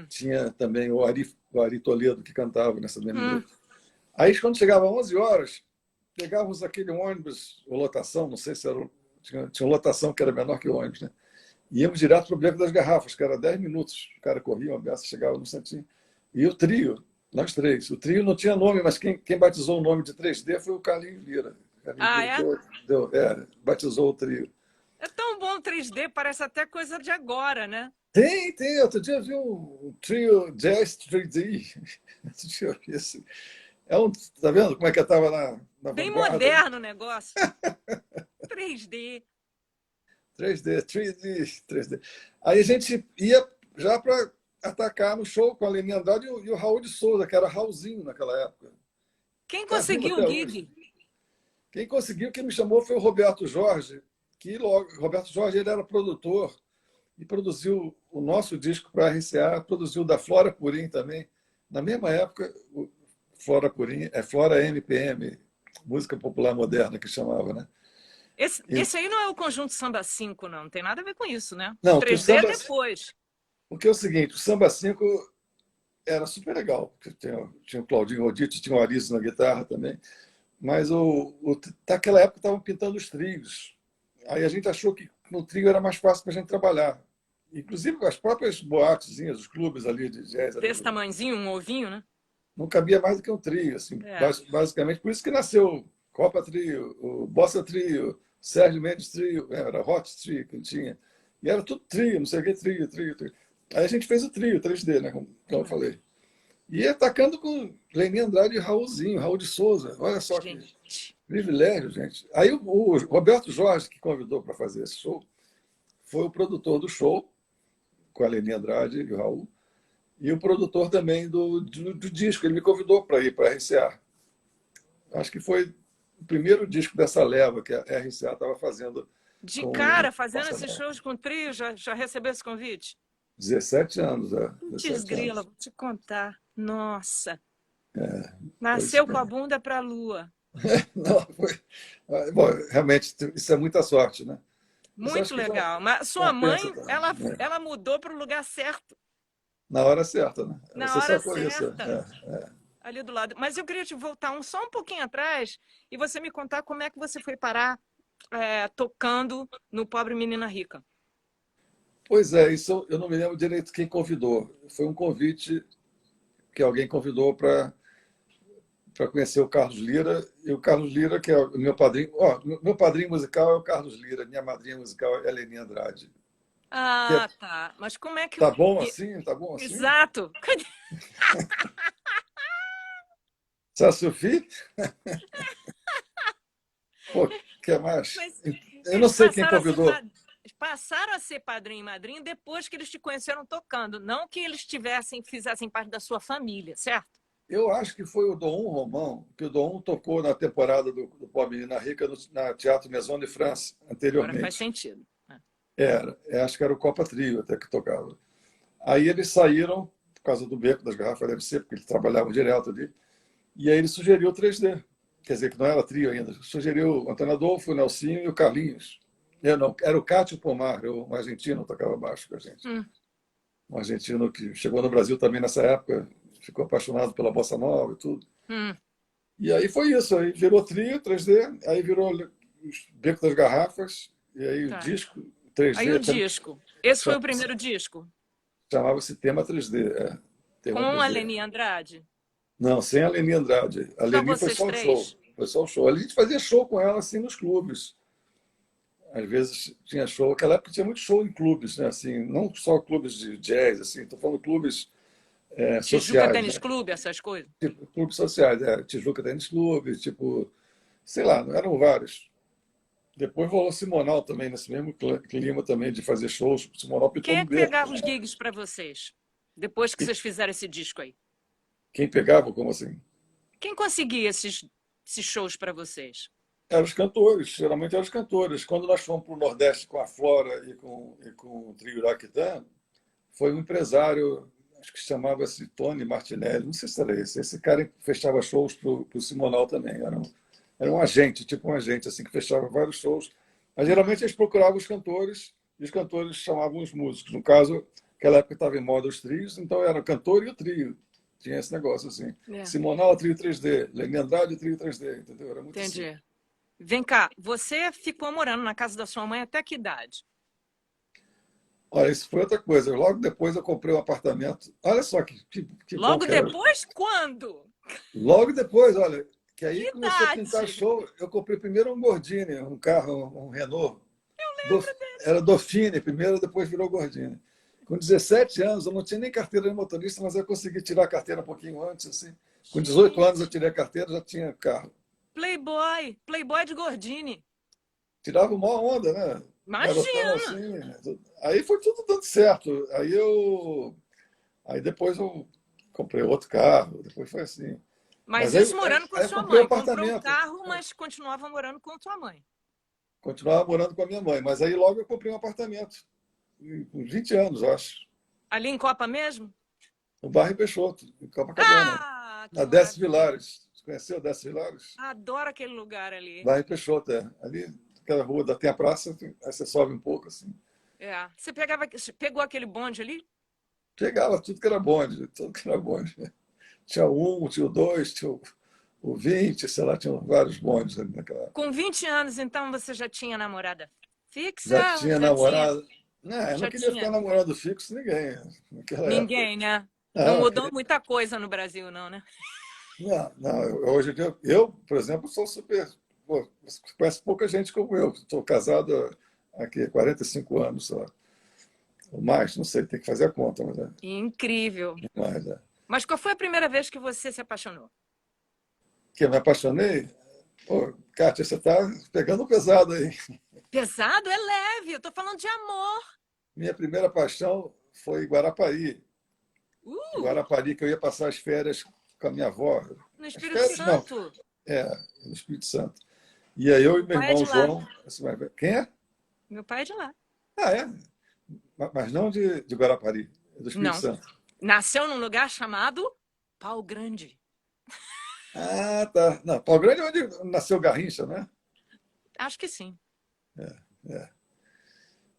tinha também o Ari Toledo que cantava nessa mesma noite. Aí, quando chegava às 11 horas, pegávamos aquele ônibus, ou lotação, não sei se era... Tinha uma lotação que era menor que o ônibus, né? E íamos direto para o Beco das Garrafas, que era 10 minutos. O cara corria, uma beça, chegava no Santinho. E o trio, nós três. O trio não tinha nome, mas quem batizou o nome de 3D foi o Carlinhos Lira. Batizou o trio. É tão bom 3D, parece até coisa de agora, né? Tem. Outro dia eu vi um trio Jazz 3D. Outro dia eu vi isso. Tá vendo como é que eu estava na bem vanguarda? Moderno o negócio. 3D. 3D. Aí a gente ia já para atacar no show com a Leni Andrade e o Raul de Souza, que era Raulzinho naquela época. Quem conseguiu o gig? Quem conseguiu, quem me chamou foi o Roberto Jorge, Roberto Jorge ele era produtor e produziu o nosso disco para a RCA, produziu da Flora Purim também. Na mesma época, Flora Purim, Flora MPM, música popular moderna que chamava, né? Esse aí não é o conjunto Samba 5, não. Não tem nada a ver com isso, né? Não, o 3D é depois. Porque é o seguinte, o Samba 5 era super legal. Tinha o Claudinho Rodite, tinha o Arício na guitarra também. Mas naquela época estavam pintando os trios. Aí a gente achou que no trio era mais fácil para a gente trabalhar. Inclusive as próprias boatezinhas, os clubes ali de jazz. Desse tamanhozinho, um ovinho, né? Não cabia mais do que um trio, assim, basicamente. Por isso que nasceu Copa Trio, o Bossa Trio, Sérgio Mendes Trio, era Hot Trio que ele tinha. E era tudo trio, não sei o que, trio. Aí a gente fez o trio, 3D, né, como eu falei. E atacando com Leni Andrade e Raulzinho, Raul de Souza. Olha só que privilégio, gente. Aí o Roberto Jorge, que convidou para fazer esse show, foi o produtor do show, com a Leni Andrade e o Raul, e o produtor também do disco. Ele me convidou para ir para a RCA. Acho que foi o primeiro disco dessa leva que a RCA estava fazendo. De cara, fazendo esses shows com trio, já recebeu esse convite? 17 anos, é. Desgrila, vou te contar. Nossa. Nasceu com a bunda para a lua. Não, bom, realmente, isso é muita sorte, né? Muito legal. Mas sua mãe, ela mudou para o lugar certo. Na hora certa, né? Na hora certa. Ali do lado. Mas eu queria te voltar só um pouquinho atrás e você me contar como é que você foi parar tocando no Pobre Menina Rica. Pois é, isso eu não me lembro direito quem convidou. Foi um convite que alguém convidou para conhecer o Carlos Lira. E o Carlos Lira, que é o meu padrinho... meu padrinho musical é o Carlos Lira, minha madrinha musical é a Leni Andrade. Tá. Mas como é que... Tá bom assim? Tá bom assim? Exato. Sassufi? Pô, que mais? Mas eu não sei quem convidou. Passaram a ser padrinho e madrinha depois que eles te conheceram tocando, não que eles fizessem parte da sua família, certo? Eu acho que foi o Dom Romão, que o Dom tocou na temporada do Pobre Menina Rica na Teatro Maison de France, anteriormente. Agora faz sentido. Acho que era o Copa Trio até que tocava. Aí eles saíram, por causa do Beco das Garrafas, deve ser, porque eles trabalhavam direto ali, e aí ele sugeriu o 3D, quer dizer, que não era trio ainda, sugeriu o Antônio Adolfo, o Nelsinho e o Carlinhos. Não, era o Cátio Pomar, um argentino, tocava baixo com a gente. Um argentino que chegou no Brasil também nessa época, ficou apaixonado pela bossa nova e tudo. E aí foi isso, aí virou trio, 3D, aí virou os Beco das Garrafas, e aí o disco 3D. Aí o disco. Esse foi o primeiro disco? Chamava-se Tema 3D. Com a Leni Andrade? Não, sem a Leni Andrade. A Leni foi só o show. Foi só o show. A gente fazia show com ela assim nos clubes. às vezes tinha show. Naquela época tinha muito show em clubes, né? Assim, não só clubes de jazz, assim, estou falando clubes Tijuca sociais, Tênis né? Clube, essas coisas? Tipo, clubes sociais, Tijuca Tênis Clube, tipo, sei lá, eram vários. Depois rolou Simonal também, nesse mesmo clima também de fazer shows. Simonal Quem pintou é no que beco. pegava os gigs para vocês? Depois que E vocês fizeram esse disco aí? quem pegava, como assim? Quem conseguia esses shows para vocês? Eram os cantores, geralmente eram os cantores. Quando nós fomos para o Nordeste com a Flora e com o trio Iraquitã, foi um empresário, acho que chamava-se Tony Martinelli, não sei se era esse. Esse cara fechava shows para o Simonal também. Era um agente, tipo um agente, assim, que fechava vários shows. Mas geralmente eles procuravam os cantores e os cantores chamavam os músicos. No caso, naquela época estava em moda os trios, então era o cantor e o trio. Tinha esse negócio assim. É, Simonal, trio 3D. Lenny Andrade, trio 3D, entendeu? Era muito assim. entendi. Vem cá, você ficou morando na casa da sua mãe até que idade? Olha, isso foi outra coisa. Logo depois eu comprei um apartamento. Olha só que bom Logo que era. depois, quando? Logo depois, olha, que Que aí começou a pintar idade? show. Eu comprei primeiro um Gordini, um carro, um Renault. Era Dauphine primeiro, depois virou Gordini. Com 17 anos, eu não tinha nem carteira de motorista, mas eu consegui tirar a carteira um pouquinho antes. Assim. Com 18 anos eu Gente, tirei a carteira, já tinha carro. Playboy, Playboy de Gordini. Tirava uma onda, né? Garotão Imagina! assim. Aí foi tudo dando certo. Aí depois eu comprei outro carro, depois foi assim. Mas Mas aí, isso morando com aí eu sua comprei um mãe. Comprou um apartamento. carro, mas continuava morando com sua mãe. Continuava morando com a minha mãe. Mas aí logo eu comprei um apartamento. Com 20 anos, acho. Ali em Copa mesmo? No bairro Peixoto, em Copacabana. Ah, que Na Décio maravilha. Vilares. Você conheceu a Décio Vilares? Adoro aquele lugar ali. Bairro Peixoto, é. Ali, aquela rua, tem a praça, aí você sobe um pouco, assim. É. Você pegou aquele bonde ali? Chegava tudo que era bonde, tudo que era bonde. Tinha um, tinha o dois, tinha o 20, sei lá, tinha vários bondes ali naquela época. Com 20 anos, então, você já tinha namorada Já fixa? tinha Já tinha? namorado. Não, eu não Já queria ficar tinha? namorando fixo ninguém naquela época. Ninguém, né? Não Não, eu mudou queria... muita coisa no Brasil, não, né? não, não, hoje em dia, eu, por exemplo, sou super. Pô, conheço pouca gente como eu. Estou casado há aqui, 45 anos, sei lá. Ou mais, não sei, tem que fazer a conta, mas é Incrível. mais. É. Mas qual foi a primeira vez que você se apaixonou? Que eu me apaixonei? Pô, Kátia, você está pegando pesado aí. Pesado é leve, eu tô falando de amor. Minha primeira paixão foi em Guarapari. Uh, Guarapari, que eu ia passar as férias com a minha avó. no As Espírito férias, não, Santo. é, no Espírito Santo. E aí eu e Meu meu pai é irmão de lá. João. Quem é? Meu pai é de lá. Ah, é? Mas não de Guarapari, é do Espírito Não. Santo. Nasceu num lugar chamado Pau Grande. Ah, tá. Não, Pau Grande é onde nasceu Garrincha, né? Acho que sim. É.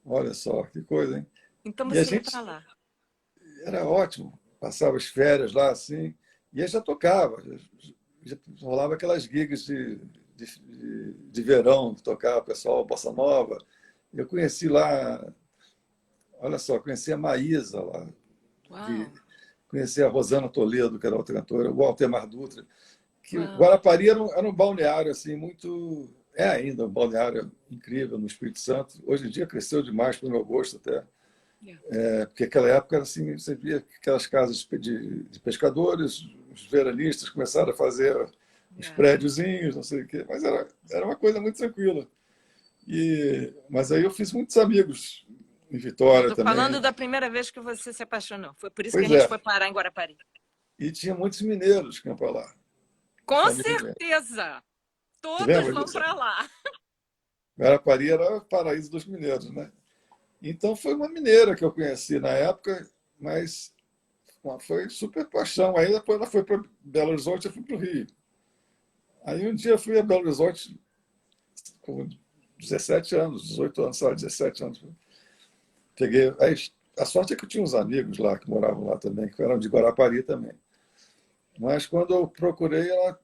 Olha só, que coisa, hein? Então E a você ia para gente lá. era ótimo, passava as férias lá assim, e aí já tocava, já rolava aquelas gigs de verão, tocava o pessoal Bossa Nova. Eu conheci lá, olha só, conheci a Maísa lá, Uau, de, conheci a Rosana Toledo, que era outra cantora, o Altemar Dutra, que o uau. Guarapari era um balneário assim muito, é ainda um balneário incrível no Espírito Santo. Hoje em dia cresceu demais para o meu gosto até, Yeah, porque aquela época assim, você via aquelas casas de pescadores, os veranistas começaram a fazer os yeah. prédiozinhos, não sei o quê, mas era uma coisa muito tranquila. Mas aí eu fiz muitos amigos em Eu Vitória tô falando também. da primeira vez que você se apaixonou. Foi por isso que a Pois gente é, foi parar em Guarapari. e tinha muitos mineiros que iam para lá, Com família minha. certeza. Você Todos lembra vão disso? para lá. Guarapari era o paraíso dos mineiros, né? Então foi uma mineira que eu conheci na época, mas foi super paixão. Aí depois ela foi para Belo Horizonte, eu fui para o Rio. Aí um dia eu fui a Belo Horizonte com 17 anos, 18 anos, só 17 anos. Peguei. Aí, a sorte é que eu tinha uns amigos lá que moravam lá também, que eram de Guarapari também. Mas quando eu procurei, ela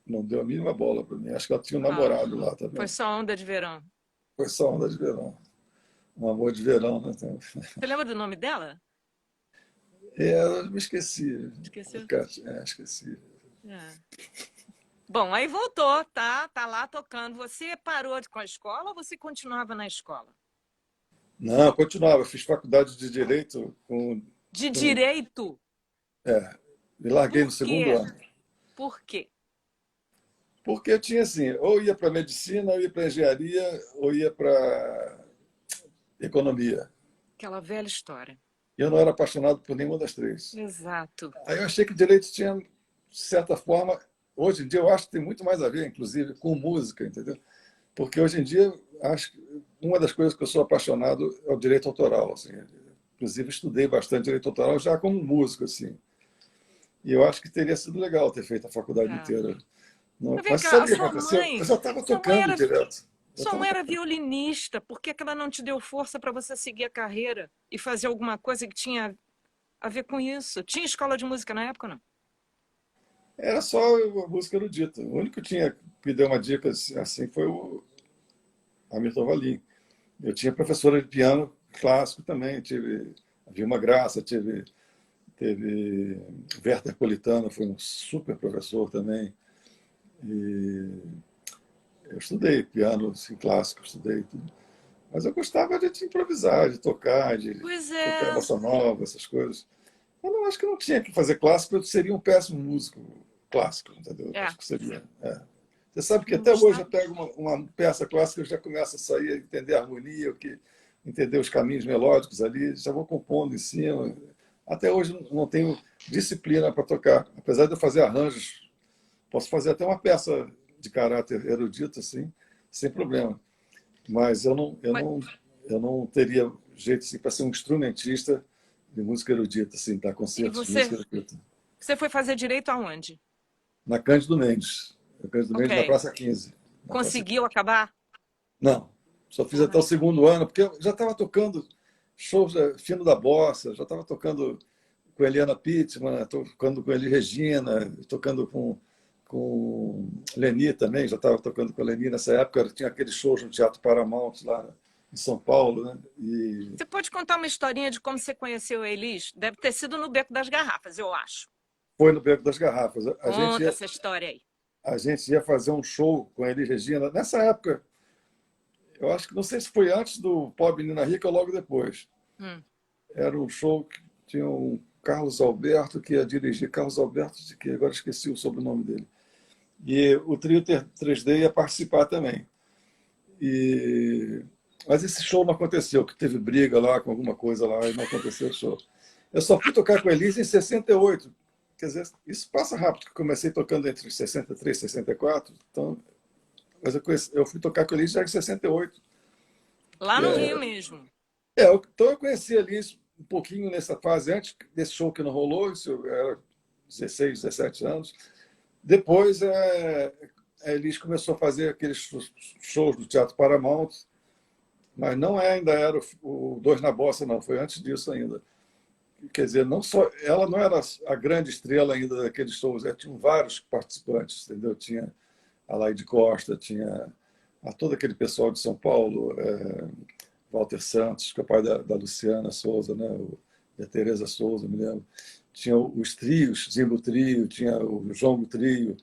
não deu a mínima bola para mim. Acho que ela tinha um Ah, namorado lá foi também. só onda de verão. Foi só onda de verão. Um amor de verão, né? Você lembra do nome dela? Eu me esqueci. Esqueceu? Cátia, esqueci. É. Bom, aí voltou, tá lá tocando. Você parou com a escola ou você continuava na escola? Não, eu continuava. Eu fiz faculdade de Direito De com direito? me larguei no Por segundo quê? ano. Por quê? Porque eu tinha assim, ou ia para medicina, ou ia para engenharia, ou ia para economia. Aquela velha história. E eu não era apaixonado por nenhuma das três. Exato. Aí eu achei que direito tinha, de certa forma, hoje em dia eu acho que tem muito mais a ver, inclusive, com música, entendeu? Porque hoje em dia, acho que uma das coisas que eu sou apaixonado é o direito autoral. Assim. Inclusive, estudei bastante direito autoral já como músico. Assim. E eu acho que teria sido legal ter feito a faculdade É. inteira. Não, Mas vem mas cá, sabe a o que sua aconteceu? Eu mãe, já estava sua mãe tocando era, direto. Eu sua estava mãe era tocando. violinista. Por que que ela não te deu força para você seguir a carreira e fazer alguma coisa que tinha a ver com isso? Tinha escola de música na época, não? Era só a música erudita. O único que tinha que me deu uma dica assim foi o Hamilton Valim. Eu tinha professora de piano clássico também. Tive a Vilma Graça, teve Werther Politano, foi um super professor também. E eu estudei piano assim, clássico, estudei tudo. Mas eu gostava de improvisar, de Pois tocar é. bossa nova, essas coisas. Eu não acho que não tinha que fazer clássico, eu seria um péssimo músico clássico, entendeu? É. Acho que seria. É. Você sabe que Não até hoje eu gostava? pego uma peça clássica, eu já começo a sair, a entender a harmonia, entender os caminhos melódicos ali, já vou compondo em cima. Até hoje não tenho disciplina para tocar, apesar de eu fazer arranjos. Posso fazer até uma peça de caráter erudito, assim, sem problema. Mas Mas- eu não teria jeito assim, para ser um instrumentista de música erudita, assim, dar E concertos de música você, erudita. você foi fazer direito aonde? Na Cândido Mendes. Na Cândido Mendes, na Ok. Praça 15. Na Praça Conseguiu 15. acabar? Não, só fiz até Ah, o segundo ano, porque eu já estava tocando shows fino da bossa, já estava tocando com Eliana Pittman, tocando com Eli Regina, tocando com Leni também, já estava tocando com a Leni nessa época, tinha aqueles shows no Teatro Paramount lá em São Paulo, né? E você pode contar uma historinha de como você conheceu a Elis? Deve ter sido no Beco das Garrafas, eu acho. foi no Beco das Garrafas. Conta essa história aí. A gente ia fazer um show com a Eli Regina, nessa época, eu acho que não sei se foi antes do Pobre Menina Rica ou logo depois. Hum. Era um show que tinha um Carlos Alberto que ia dirigir. Carlos Alberto de que agora esqueci o sobrenome dele. E o Trio 3D ia participar também. E... Mas esse show não aconteceu, que teve briga lá com alguma coisa lá e não aconteceu o show. Eu só fui tocar com a Elise em 68. Quer dizer, isso passa rápido, porque eu comecei tocando entre 63 e 64. Então, mas eu fui tocar com a Elise já em 68. Lá no Rio mesmo. Então eu conheci a Elise um pouquinho nessa fase, antes desse show que não rolou, isso eu era 16, 17 anos. Depois, a Elis começou a fazer aqueles shows do Teatro Paramount, mas não ainda era o Dois na Bossa, não, foi antes disso ainda. Quer dizer, não só ela não era a grande estrela ainda daqueles shows, tinham vários participantes, entendeu? Tinha a Laide Costa, tinha todo aquele pessoal de São Paulo, Walter Santos, que é o pai da Luciana Souza, né? E a Tereza Souza, me lembro. Tinha os trios, Zimbo Trio, tinha o Jongo Trio,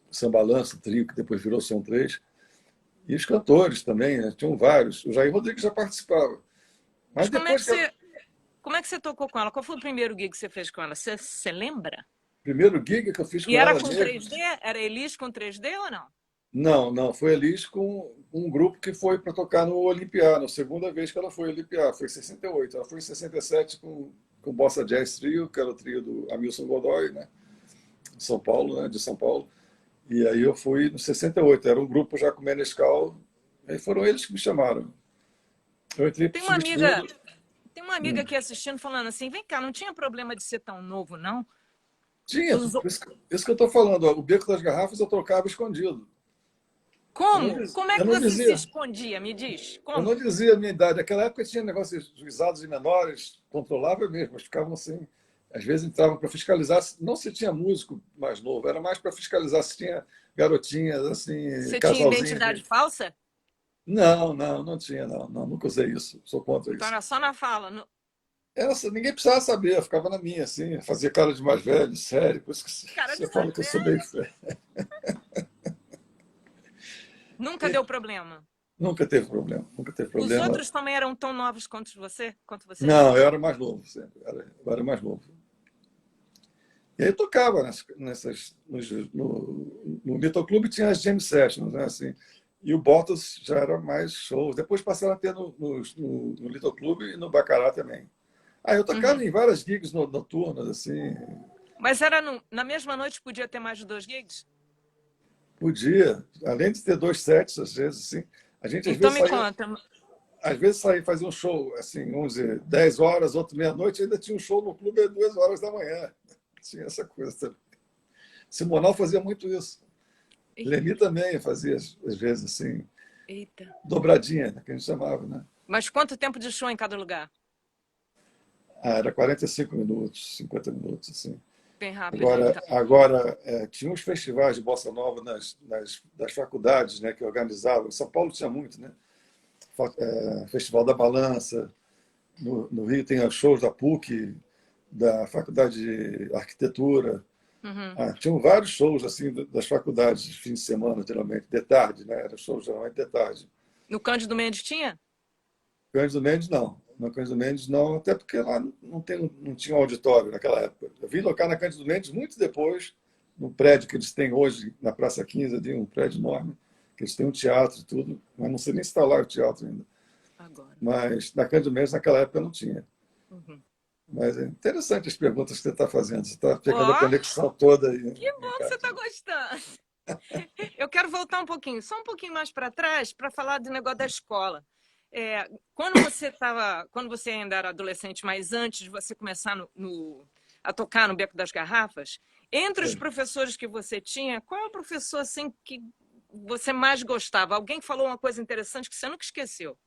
o Sambalança Trio, que depois virou Som 3, e os cantores também, né? Tinham vários. O Jair Rodrigues já participava. Mas Mas depois que como é que você tocou com ela? Qual foi o primeiro gig que você fez com ela? Você lembra? o primeiro gig que eu fiz E com era ela com mesmo, 3D? Era Elis com 3D ou não? não, foi a Elis com um grupo que foi para tocar no Olimpiá, na segunda vez que ela foi ao Olimpiá, foi em 68. Ela foi em 67 com o Bossa Jazz Trio, que era o trio do Hamilton Godoy, né? De São Paulo, né? De São Paulo. E aí eu fui no 68, era um grupo já com Menescal, aí foram eles que me chamaram. Eu entrei Tem uma amiga, substituindo. tem uma amiga aqui assistindo falando assim: vem cá, não tinha problema de ser tão novo, não? Tinha, Os- isso que eu estou falando, ó, o Beco das Garrafas eu tocava escondido. Como? Como é Eu que não você se dizia, escondia? Me diz. eu não Como? dizia a minha idade. Naquela época tinha negócio de juizados e menores, controlável mesmo, mas ficavam assim. Às vezes entravam para fiscalizar, não se tinha músico mais novo, era mais para fiscalizar se tinha garotinhas, assim, Você tinha casalzinhos. identidade falsa? Não tinha, não, nunca usei isso, sou contra Então isso. era só na fala. ninguém precisava saber, eu ficava na minha, assim, fazia cara de mais velho, sério, por isso que Cara de você fala mais que eu sou bem sério. Nunca deu problema. Nunca teve problema, nunca teve Os problema. outros também eram tão novos quanto você? Não, eu era mais novo sempre, eu era mais novo. E aí eu tocava no Little Club tinha as jam sessions, né, assim, e o Bottles já era mais shows. Depois passaram a ter no Little Club e no Bacará também. Aí eu tocava Uhum. em várias gigs noturnas, assim, Mas era na mesma noite podia ter mais de 2 gigs? podia, além de ter dois sets, às vezes, assim, a gente Então me conta. às vezes saía fazia um show, assim, vamos dizer, 10 horas, outro meia-noite, ainda tinha um show no clube às 2 horas da manhã. Tinha essa coisa também. Simonal fazia muito isso. Leni também fazia, às vezes, assim, Eita. dobradinha, né, que a gente chamava, né? Mas quanto tempo de show em cada lugar? Ah, era 45 minutos, 50 minutos, assim. Bem rápido, Agora, então. tinha uns festivais de bossa nova das faculdades, né, que organizavam. Em São Paulo tinha muito, né? Festival da Balança. No Rio tem os shows da PUC, da Faculdade de Arquitetura. Uhum. Tinham vários shows assim das faculdades, de fim de semana, geralmente, de tarde, né? Era show geralmente de tarde. No Cândido Mendes tinha? Cândido Mendes, não. No Cândido Mendes, não, até porque lá não tinha um auditório naquela época. Eu vim tocar na Cândido Mendes muito depois, no prédio que eles têm hoje, na Praça 15, ali, um prédio enorme, que eles têm um teatro e tudo, mas não sei nem se está lá o teatro ainda. Agora. Mas na Cândido Mendes, naquela época, não tinha. Uhum. Mas é interessante as perguntas que você está fazendo. Você está pegando a Ó, conexão toda aí. que bom que você está gostando. Eu quero voltar um pouquinho, só um pouquinho mais para trás, para falar do negócio da escola. Quando você ainda era adolescente, mas antes de você começar a tocar no Beco das Garrafas, entre os professores que você tinha, qual é o professor assim que você mais gostava? Alguém que falou uma coisa interessante que você nunca esqueceu?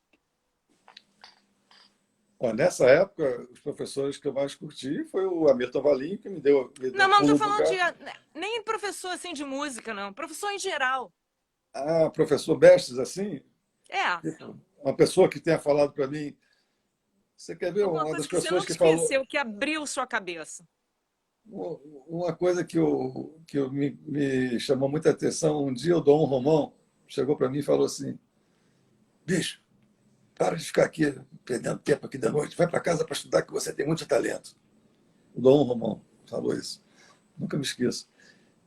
Ó, nessa época, os professores que eu mais curti foi o Hamilton Valim, que me deu Não, um mas não estou pulo do falando de gato. nem professor assim de música, não. Professor em geral. Professor Bestes, assim, É, tipo, uma pessoa que tenha falado para mim. Você quer ver alguma uma coisa das que você pessoas nunca que falou? esqueceu, que abriu sua cabeça. Uma coisa me chamou muita atenção. Um dia o Dom Romão chegou para mim e falou assim: bicho, para de ficar aqui perdendo tempo aqui da noite, vai para casa para estudar que você tem muito talento. O Dom Romão falou isso. Nunca me esqueço.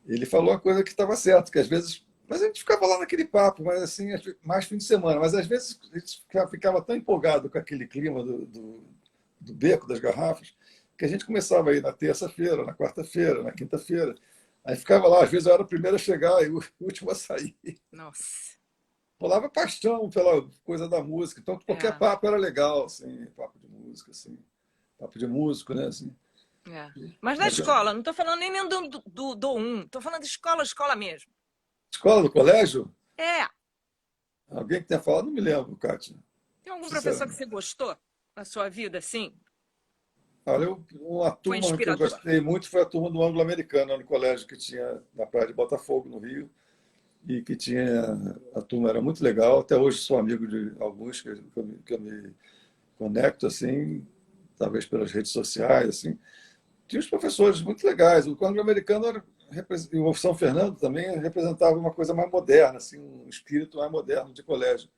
Ele falou uma coisa que estava certa, que às vezes. Mas a gente ficava lá naquele papo, mas assim, mais fim de semana. Mas às vezes a gente ficava tão empolgado com aquele clima do beco, das garrafas, que a gente começava a ir na terça-feira, na quarta-feira, na quinta-feira. Aí ficava lá, às vezes eu era o primeiro a chegar e o último a sair. Nossa. Rolava paixão pela coisa da música. Então, qualquer É, papo era legal, assim, papo de música, assim, papo de músico, né? Assim. é. Mas na Mas, escola, não estou falando nem do um, estou falando de escola, escola mesmo. escola, no colégio, É. alguém que tenha falado, não me lembro, Kátia, Tem algum professor que sinceramente. você gostou na sua vida, assim? Olha, uma Foi turma que eu inspirador? gostei muito foi a turma do Anglo-Americano, no colégio que tinha na Praia de Botafogo, no Rio, e que tinha. A turma era muito legal. Até hoje sou amigo de alguns que eu me conecto, assim, talvez pelas redes sociais, assim. Tinha uns professores muito legais. O Anglo-Americano e o São Fernando também representava uma coisa mais moderna, assim, um espírito mais moderno de colégio.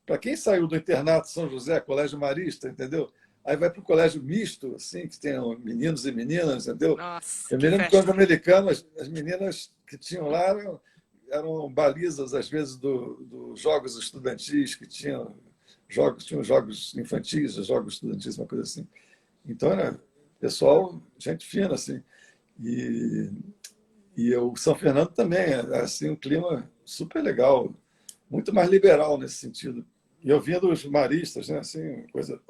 Para quem saiu do internato São José, colégio marista, entendeu? Aí vai para o colégio misto, assim, que tem meninos e meninas, entendeu? Nossa, Eu que me lembro que festa. quando americano, as meninas que tinham lá eram balizas, às vezes, dos jogos estudantis, que tinham jogos infantis, jogos estudantis, uma coisa assim. Então, era pessoal, gente fina, assim. E, e o São Fernando também, assim, um clima super legal, muito mais liberal nesse sentido. E eu vinha dos maristas, né? Assim, coisa.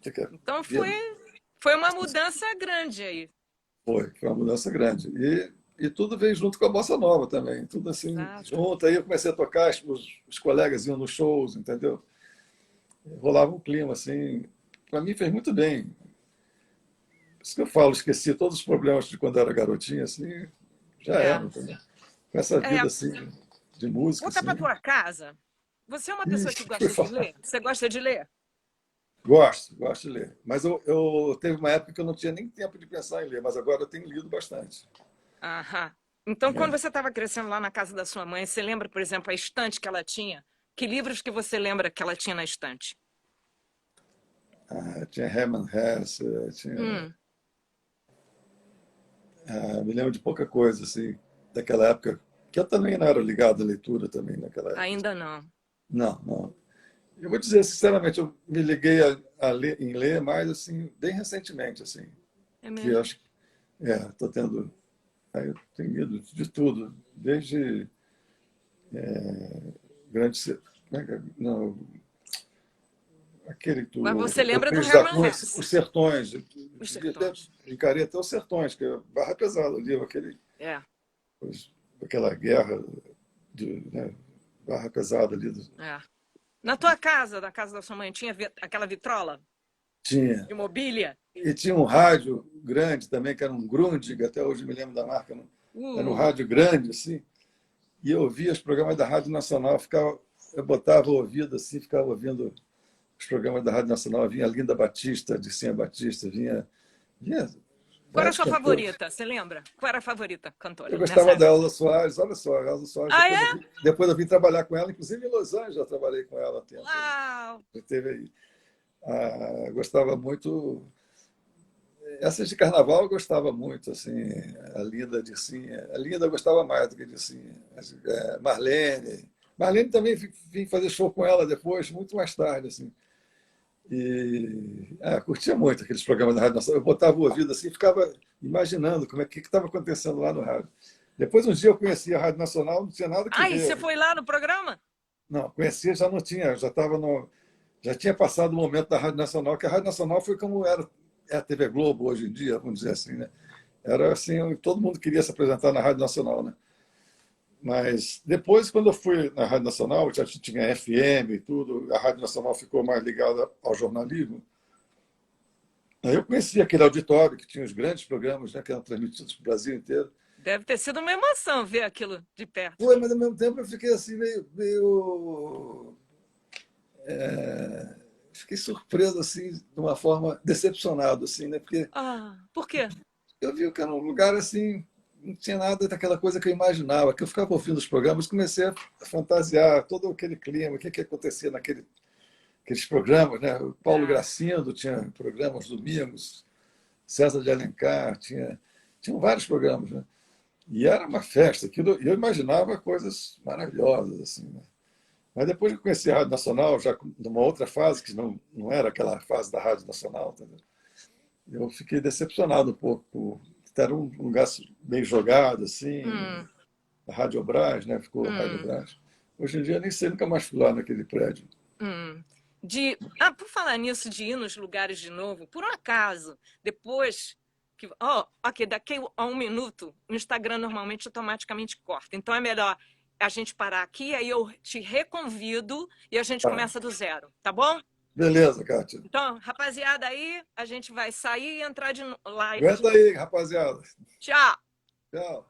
Tem que Então ver. foi uma mudança grande aí. Foi uma mudança grande. E tudo veio junto com a bossa nova também, tudo assim, Exato. junto. Aí eu comecei a tocar, os colegas iam nos shows, entendeu? Rolava um clima, assim. Para mim fez muito bem. Por isso que eu falo, esqueci todos os problemas de quando eu era garotinha, assim, já É. era, entendeu? Com essa vida, assim, de música, Voltar para assim. tua casa. Você é uma Ih, pessoa que foi gosta de falar. ler? Você gosta de ler? Gosto de ler. Mas eu teve uma época que eu não tinha nem tempo de pensar em ler, mas agora eu tenho lido bastante. Aham. Então, quando É. você estava crescendo lá na casa da sua mãe, você lembra, por exemplo, a estante que ela tinha? Que livros que você lembra que ela tinha na estante? Tinha Hermann Hesse, tinha, Hum, me lembro de pouca coisa, assim, daquela época, que eu também não era ligado à leitura também naquela época. ainda não. Não, não. Eu vou dizer, sinceramente, eu me liguei a ler, em ler mais, assim, bem recentemente, assim, É que eu mesmo? acho que, estou tendo, eu tenho lido de tudo, desde grande, não, aquele Mas do você lembra do Euclides da Hermann Cunha, Hesse, Os Sertões, Os até, Sertões. encarei até Os Sertões, que é barra pesada o livro, É, aquela guerra, né, barra pesada ali. é. Na tua casa, na casa da sua mãe, tinha aquela vitrola Tinha. de mobília? E tinha um rádio grande também, que era um Grundig, até hoje me lembro da marca, não? Era um Uh, rádio grande, assim, e eu ouvia os programas da Rádio Nacional, eu botava o ouvido assim, ficava ouvindo os programas da Rádio Nacional, vinha Linda Batista, Dircinha Batista, vinha qual era a vários sua cantores. favorita? Você lembra? Qual era a favorita Eu cantora nessa gostava da época? Elza Soares, olha só, a Elza Soares, Ah, depois é? depois eu vim trabalhar com ela, inclusive em Los Angeles eu trabalhei com ela há tempo. Uau! Já teve aí. Gostava muito. Essas de carnaval eu gostava muito, assim, a Linda Dircinha. A Linda eu gostava mais do que a Dircinha. Marlene. Marlene também vim fazer show com ela depois, muito mais tarde, assim. E curtia muito aqueles programas da Rádio Nacional. Eu botava o ouvido assim, ficava imaginando como que estava acontecendo lá no rádio. Depois, um dia, eu conheci a Rádio Nacional, não tinha nada que Ai, você ver. foi lá no programa? Não, conhecia já não tinha, já estava no. Já tinha passado o momento da Rádio Nacional, que a Rádio Nacional foi como era a TV Globo hoje em dia, vamos dizer assim, né? Era assim, todo mundo queria se apresentar na Rádio Nacional, né? Mas depois, quando eu fui na Rádio Nacional, já tinha FM e tudo, a Rádio Nacional ficou mais ligada ao jornalismo. Aí eu conheci aquele auditório que tinha os grandes programas, né, que eram transmitidos para o Brasil inteiro. Deve ter sido uma emoção ver aquilo de perto. Foi, mas ao mesmo tempo eu fiquei assim fiquei surpreso assim, de uma forma decepcionado assim, né? Porque Ah, por quê? eu vi que era um lugar assim, não tinha nada daquela coisa que eu imaginava, que eu ficava ouvindo os programas, comecei a fantasiar todo aquele clima, o que acontecia aqueles programas, né? O Paulo Ah, Gracindo tinha programas domingos, César de Alencar tinham vários programas, né? E era uma festa, aquilo, eu imaginava coisas maravilhosas assim, né? Mas depois que eu conheci a Rádio Nacional, já numa outra fase, que não era aquela fase da Rádio Nacional, entendeu? Eu fiquei decepcionado um pouco. Era um lugar bem jogado, assim, hum, a Rádio Brás, né? Ficou a Rádio hum, Brás. Hoje em dia, nem sei, nunca mais fui lá naquele prédio. hum. Por falar nisso, de ir nos lugares de novo, por um acaso, depois que. Ó, ok, daqui a um minuto, o Instagram normalmente automaticamente corta. Então é melhor a gente parar aqui, aí eu te reconvido e a gente Ah, começa do zero, tá bom? beleza, Kátia. Então, rapaziada, aí a gente vai sair e entrar lá. Aguenta aí, rapaziada. Tchau! Tchau.